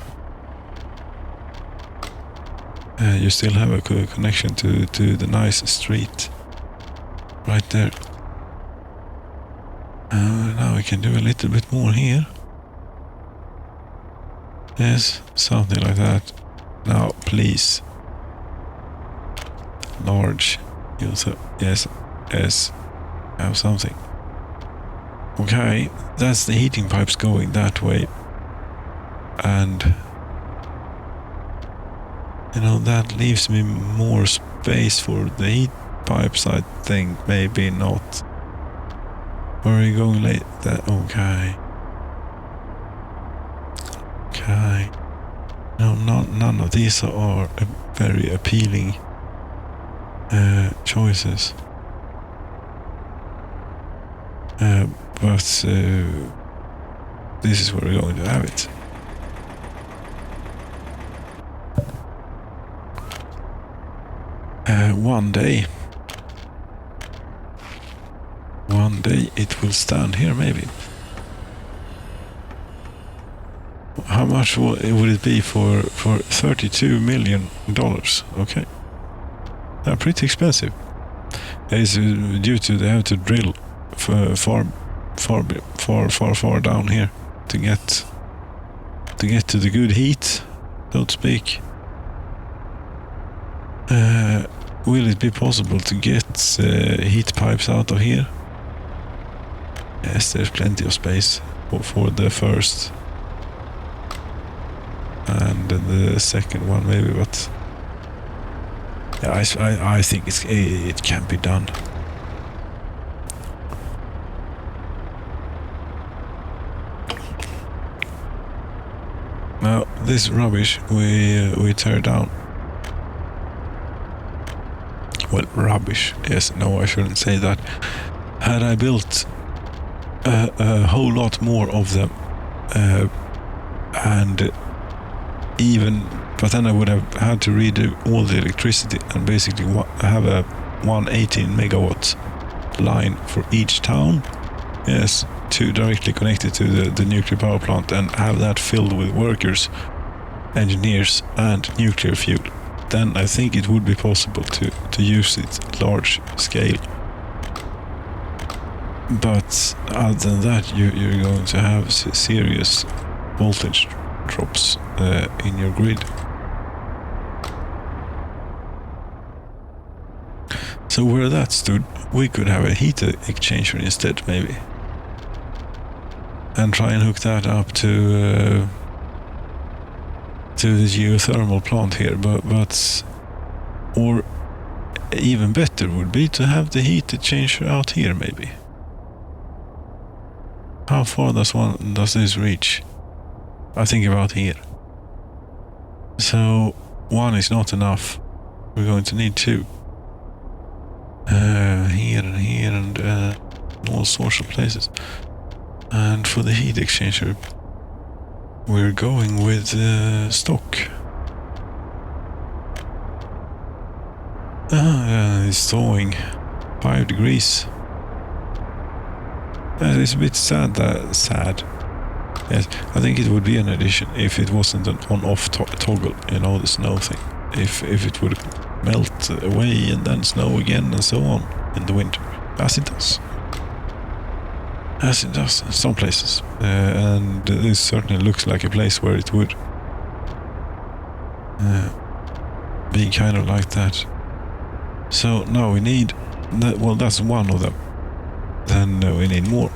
You still have a connection to the nice street. Right there. Now we can do a little bit more here. Yes, something like that. Now, please. Large. Yes, have something. Okay, that's the heating pipes going that way. And, that leaves me more space for the heat pipes, I think. Maybe not. Where are you going late? Okay. Okay. No, none of these are very appealing choices. But this is where we're going to have it. One day it will stand here, maybe. How much would it be for $32 million? Okay. They're pretty expensive. It's due to they have to drill far down here to get to the good heat, so to speak. Will it be possible to get heat pipes out of here? Yes, there's plenty of space for the first. And abandon the second one maybe, but yeah, I think it can be done. Now this rubbish we tear down. Well, rubbish. Yes, no, I shouldn't say that. Had I built a whole lot more of them, and even, but then I would have had to redo all the electricity and basically have a 118 megawatt line for each town. Yes, to directly connect it to the nuclear power plant and have that filled with workers, engineers, and nuclear fuel. Then I think it would be possible to use it large scale. But other than that, you're going to have serious voltage drops in your grid. So where that stood, we could have a heat exchanger instead, maybe. And try and hook that up to the geothermal plant here, but or even better would be to have the heat exchanger out here, maybe. How far does this reach? I think about here. So one is not enough. We're going to need two. Here and here and all sorts of places. And for the heat exchanger, we're going with stock. It's thawing 5 degrees. It's a bit sad. Yes, I think it would be an addition if it wasn't an on-off toggle, you know, the snow thing. If it would melt away and then snow again and so on in the winter, as it does. As it does in some places. And this certainly looks like a place where it would be kind of like that. So now we need, well, that's one of them. Then we need more.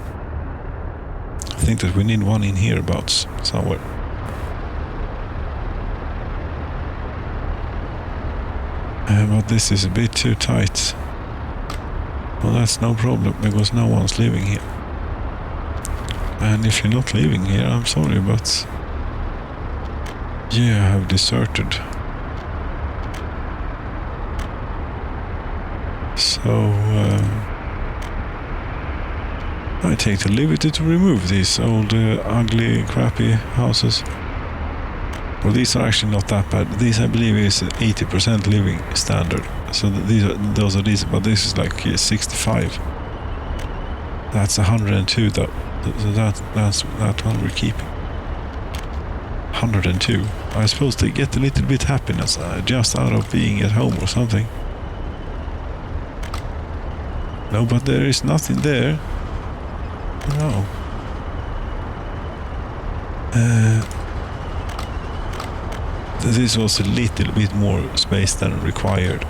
I think that we need one in here about somewhere. But this is a bit too tight. Well, that's no problem because no one's living here. And if you're not living here, I'm sorry, but you have deserted. So I take the liberty to remove these old, ugly, crappy houses. Well, these are actually not that bad. These, I believe, is 80% living standard. So those are decent, but this is like 65. That's 102 though. So that one we're keeping. 102. I suppose they get a little bit happiness just out of being at home or something. No, but there is nothing there. No. This was a little bit more space than required.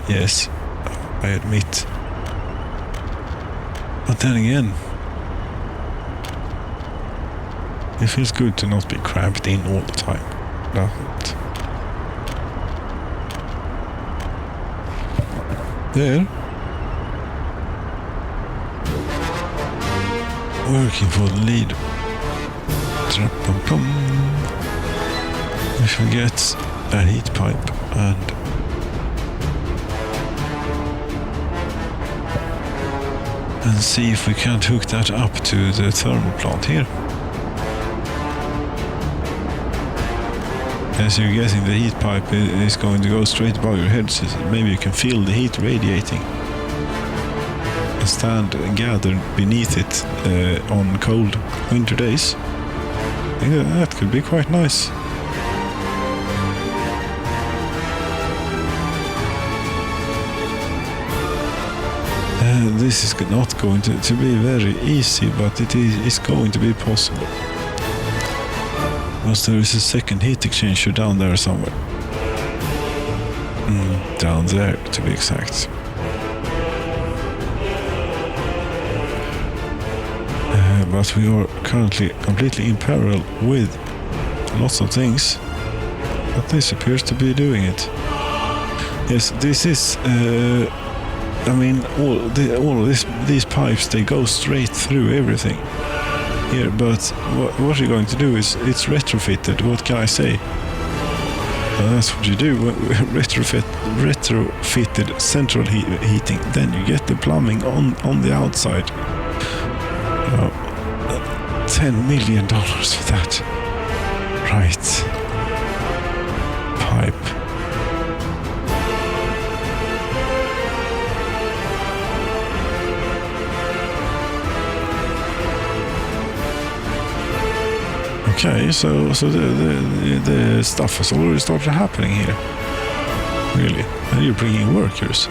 Yes, I admit. But then again, it feels good to not be cramped in all the time. Doesn't it? There. Working for the lead. We shall get a heat pipe and see if we can't hook that up to the thermal plant here. As you're guessing, the heat pipe is going to go straight above your head, so maybe you can feel the heat radiating and stand gathered beneath it on cold winter days. I think that could be quite nice. This is not going to be very easy, but it is going to be possible. Because there is a second heat exchanger down there somewhere. Down there, to be exact. But we are currently completely in parallel with lots of things. but this appears to be doing it. Yes, this is. I mean, all of these pipes, they go straight through everything here. But what you're going to do is it's retrofitted. What can I say? That's what you do. Retrofitted central heating. Then you get the plumbing on the outside. $10 million for that. Right. Pipe. Okay, so the stuff has already started happening here. Really? And you're bringing workers.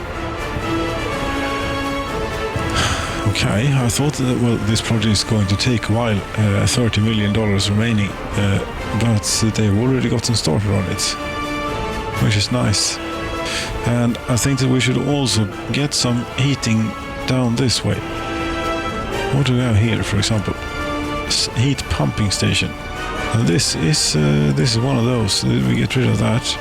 Okay, I thought that, well, this project is going to take a while, $30 million remaining, but they've already gotten started on it, which is nice. And I think that we should also get some heating down this way. What do we have here, for example? Heat pumping station. And this is one of those. We get rid of that.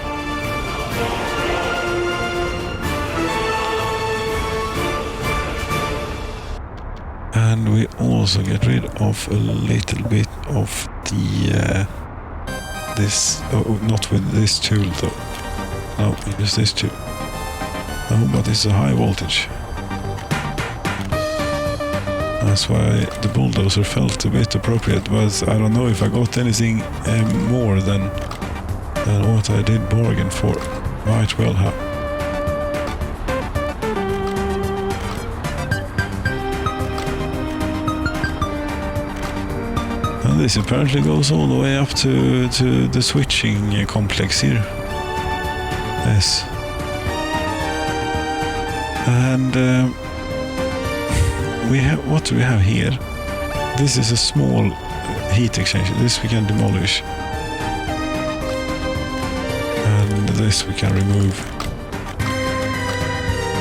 And we also get rid of a little bit of the this. Oh, not with this tool though. No, just this tool. Oh, but it's a high voltage. That's why the bulldozer felt a bit appropriate, but I don't know if I got anything more than what I did bargain for. Might well have. And this apparently goes all the way up to the switching complex here. Yes. And we have, what do we have here? This is a small heat exchanger. This we can demolish. And this we can remove.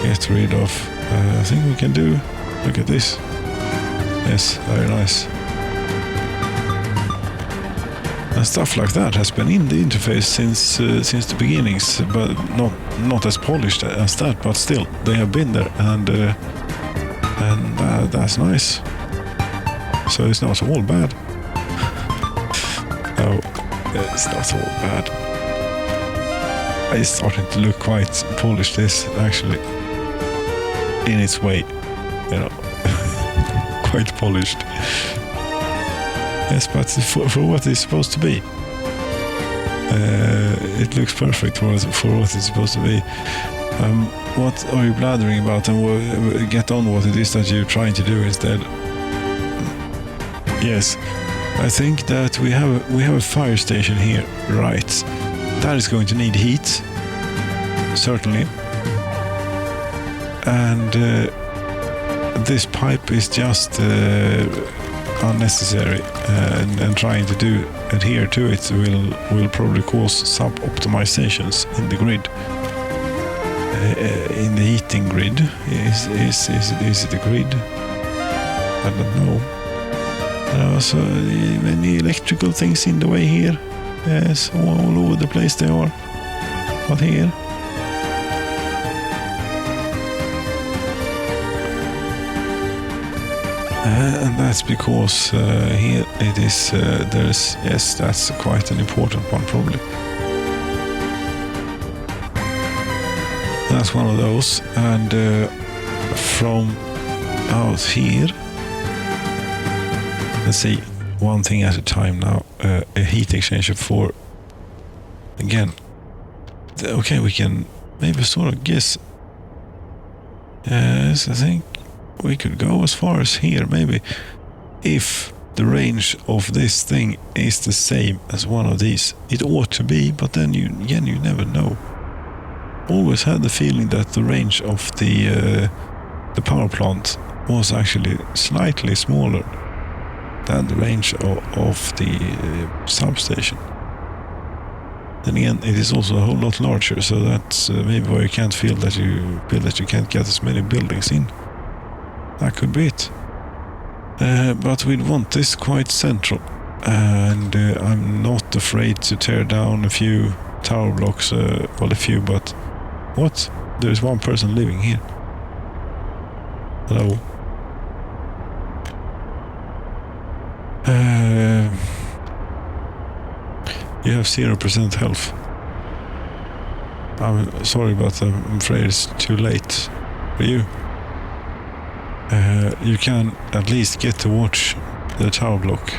Get rid of. I think we can do. Look at this. Yes, very nice. And stuff like that has been in the interface since the beginnings, but not as polished as that. But still, they have been there, and that's nice. So it's not all bad. No, it's not all bad. It's starting to look quite polished, this, actually. In its way, you know. Quite polished. Yes, but for what it's supposed to be. It looks perfect for what it's supposed to be. What are you blathering about, and get on what it is that you're trying to do instead? Yes, I think that we have a fire station here, right? That is going to need heat, certainly. And this pipe is just unnecessary, and trying to adhere to it will probably cause sub-optimizations in the grid. In the heating grid. Is it a grid? I don't know. There are so many electrical things in the way here. Yes, all over the place they are. But here. And that's because here it is, yes, that's quite an important one probably. That's one of those, and from out here, let's see, one thing at a time now. A heat exchanger for, again, okay, we can maybe sort of guess. Yes, I think we could go as far as here, maybe, if the range of this thing is the same as one of these. It ought to be, but then you never know. Always had the feeling that the range of the power plant was actually slightly smaller than the range of the substation. Then again, it is also a whole lot larger, so that's maybe why you can't feel that you can't get as many buildings in. That could be it. But we'd want this quite central, and I'm not afraid to tear down a few tower blocks, well, a few, but what? There's one person living here. Hello. You have 0% health. I'm sorry, but I'm afraid it's too late for you. You can at least get to watch the tower block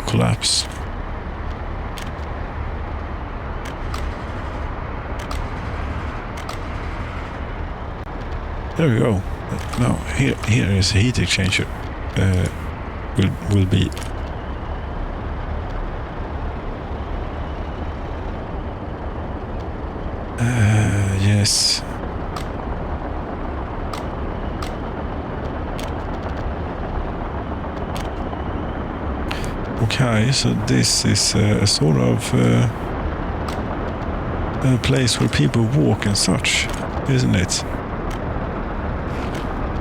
collapse. There we go. Now here is a heat exchanger. Will be. Yes. Okay, so this is a sort of a place where people walk and such, isn't it?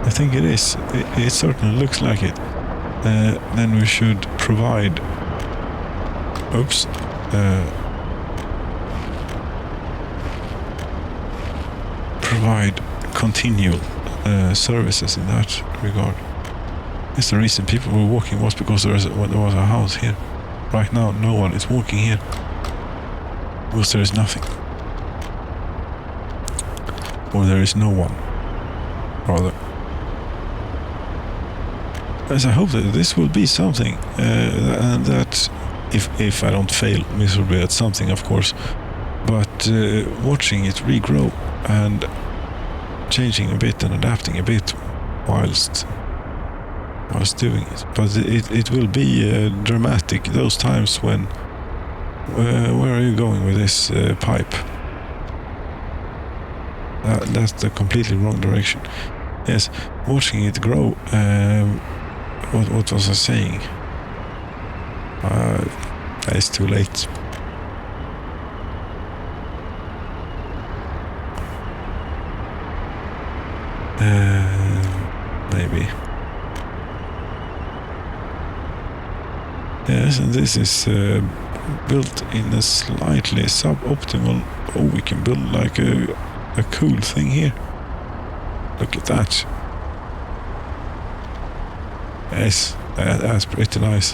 I think it is. It certainly looks like it. Then we should provide... Oops. Provide continual services in that regard. It's the reason people were walking was because there was a house here. Right now, no one is walking here because there is nothing, or there is no one, rather. As I hope that this will be something, and that if I don't fail miserably at something, of course, but watching it regrow and changing a bit and adapting a bit whilst doing it. But it will be dramatic, those times when... where are you going with this pipe? That's the completely wrong direction. Yes, watching it grow. What was I saying? It's too late. Maybe. Yes, and this is built in a slightly suboptimal... Oh, we can build like a cool thing here. Look at that. Yes, that's pretty nice.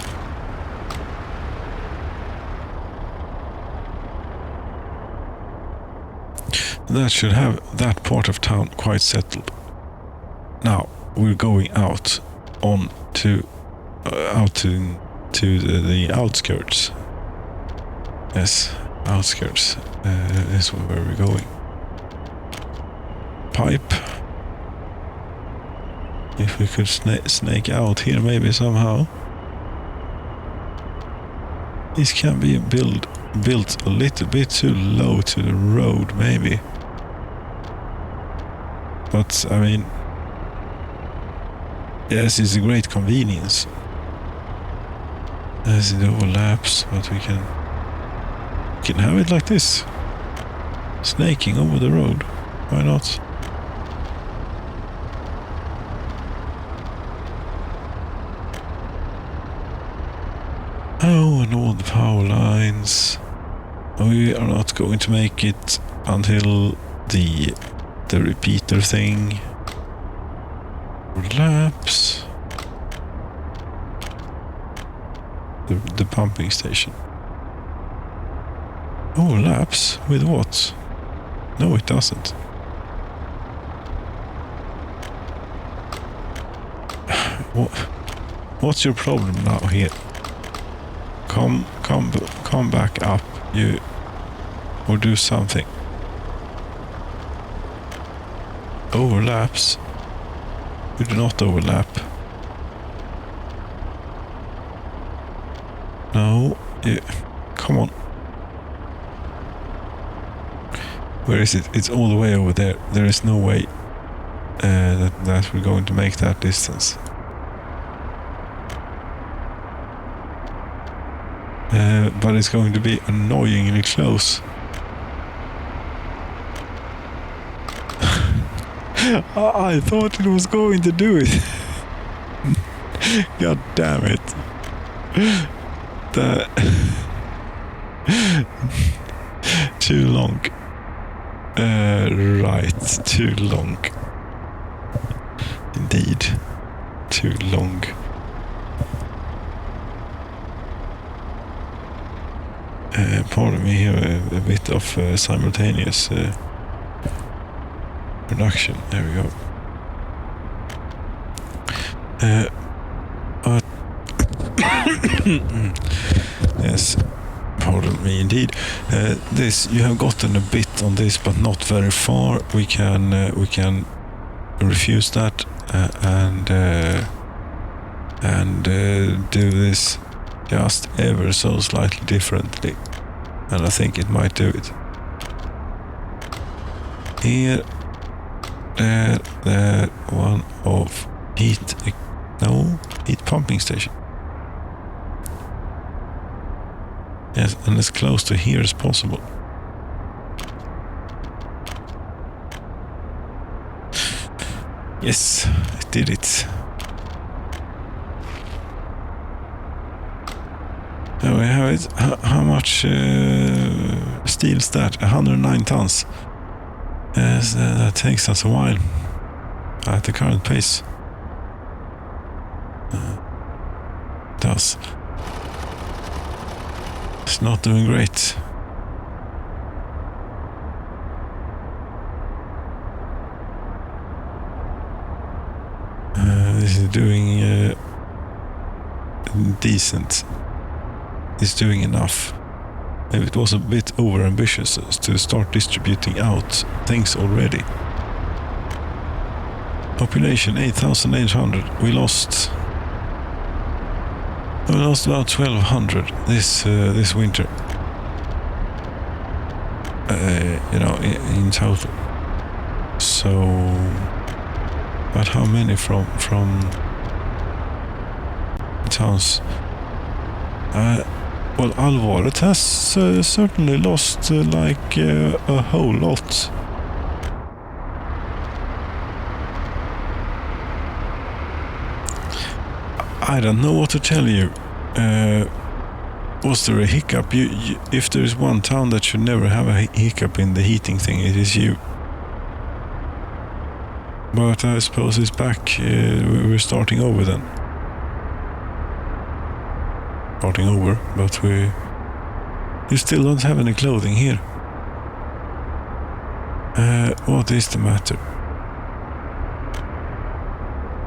That should have that part of town quite settled. Now we're going out on to the outskirts. Yes, outskirts. This is where we're going. Pipe. If we could snake out here maybe somehow. This can be built a little bit too low to the road maybe. But I mean, yes, it's a great convenience. As it overlaps, but we can have it like this. Snaking over the road. Why not? Oh, and all the power lines. We are not going to make it until the repeater thing overlaps. The pumping station. Overlaps? With what? No, it doesn't. What's your problem now here? Come back up, you, or do something. Overlaps. You do not overlap. No, come on. Where is it? It's all the way over there. There is no way that we're going to make that distance. But it's going to be annoyingly close. I thought it was going to do it. God damn it. Too long. Right, too long. Indeed, too long. Pardon me here, a bit of simultaneous production. There we go. But yes, pardon me indeed. This, you have gotten a bit on this, but not very far. We can refuse that and do this just ever so slightly differently, and I think it might do it. Here, there, one of heat pumping station. Yes, and as close to here as possible. Yes, it did it. There we have it. How much steel is that? 109 tons. Yes, that takes us a while at the current pace. It does. It's not doing great. This is doing decent. It's doing enough. Maybe it was a bit over-ambitious to start distributing out things already. Population 8,800. We lost about 1,200 this winter. In total. So, but how many from towns? Well, Alvaret has certainly lost a whole lot. I don't know what to tell you. Was there a hiccup? If there is one town that should never have a hiccup in the heating thing, it is you. But I suppose it's back. We're starting over then. Starting over, but you still don't have any clothing here. What is the matter?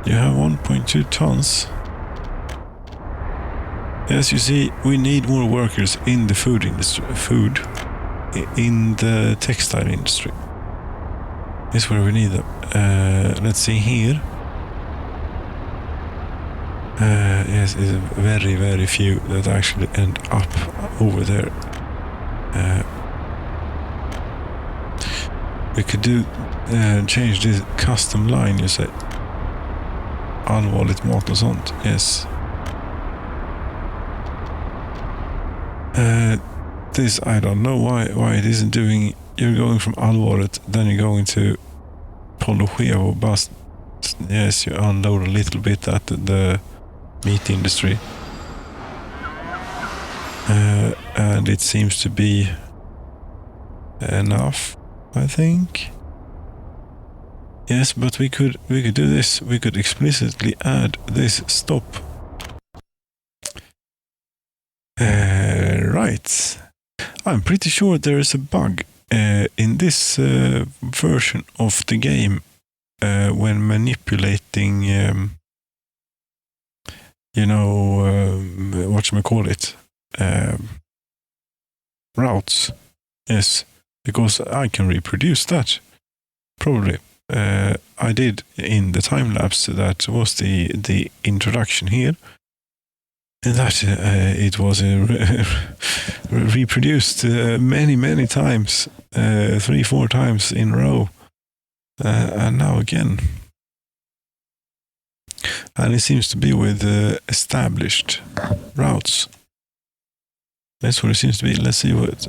You have 1.2 tons. As you see, we need more workers in the food industry. In the textile industry. Is where we need them. Let's see here. Yes, it's very, very few that actually end up over there. We could change this custom line, you say. Allvarligt mat och sånt, yes. This, I don't know why it isn't doing. You're going from Allvaret, then you're going to Polochevo, but yes, you unload a little bit at the meat industry. And it seems to be enough, I think. Yes, but we could do this. We could explicitly add this stop. Right. I'm pretty sure there is a bug in this version of the game when manipulating, whatchamacallit, routes. Yes, because I can reproduce that. Probably. I did in the time lapse. That was the introduction here. And that it was reproduced many times, 3-4 times in a row, and now again. And it seems to be with established routes. That's what it seems to be. Let's see what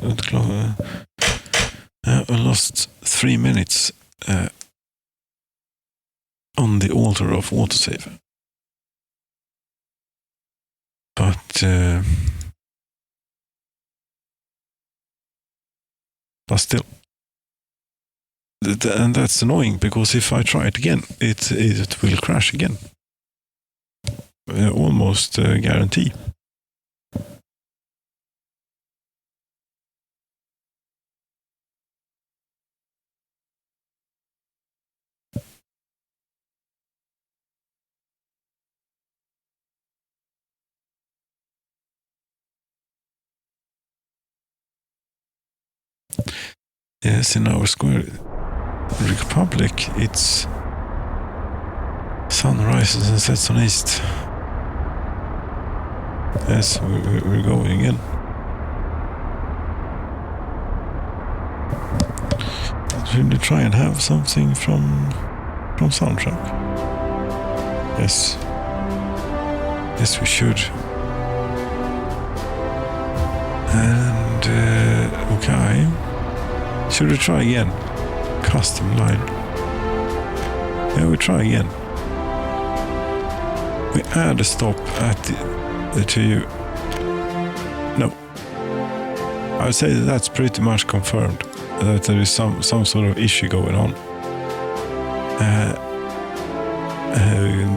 I lost 3 minutes on the altar of autosave. But But still. And that's annoying, because if I try it again, it will crash again. Almost guarantee. Yes, in our Square Republic, it's sun rises and sets on east. Yes, we're going again. Should we try and have something from soundtrack? Yes. Yes, we should. And okay. Should we try again? Custom line. Yeah, we try again. We add a stop at the to. No. I would say that's pretty much confirmed that there is some sort of issue going on.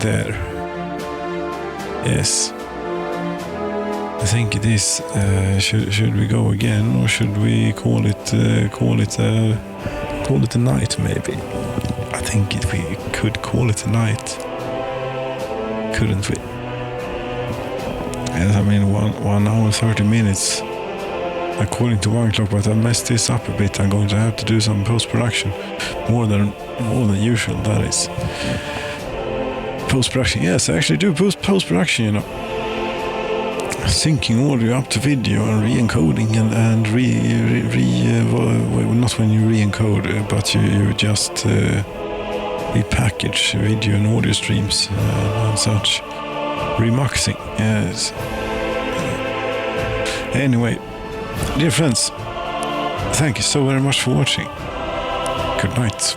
There. Yes. I think it is. Should we go again, or should we call it a night? Maybe. I think we could call it a night, couldn't we? Yes, I mean 1 hour 30 minutes, according to one clock. But I messed this up a bit. I'm going to have to do some post-production, more than usual. That is post-production. Yes, I actually do post-production. You know. Syncing audio up to video and re-encoding and not when you re-encode, but you just repackage video and audio streams and such. Remixing, yes. Anyway, dear friends, thank you so very much for watching. Good night.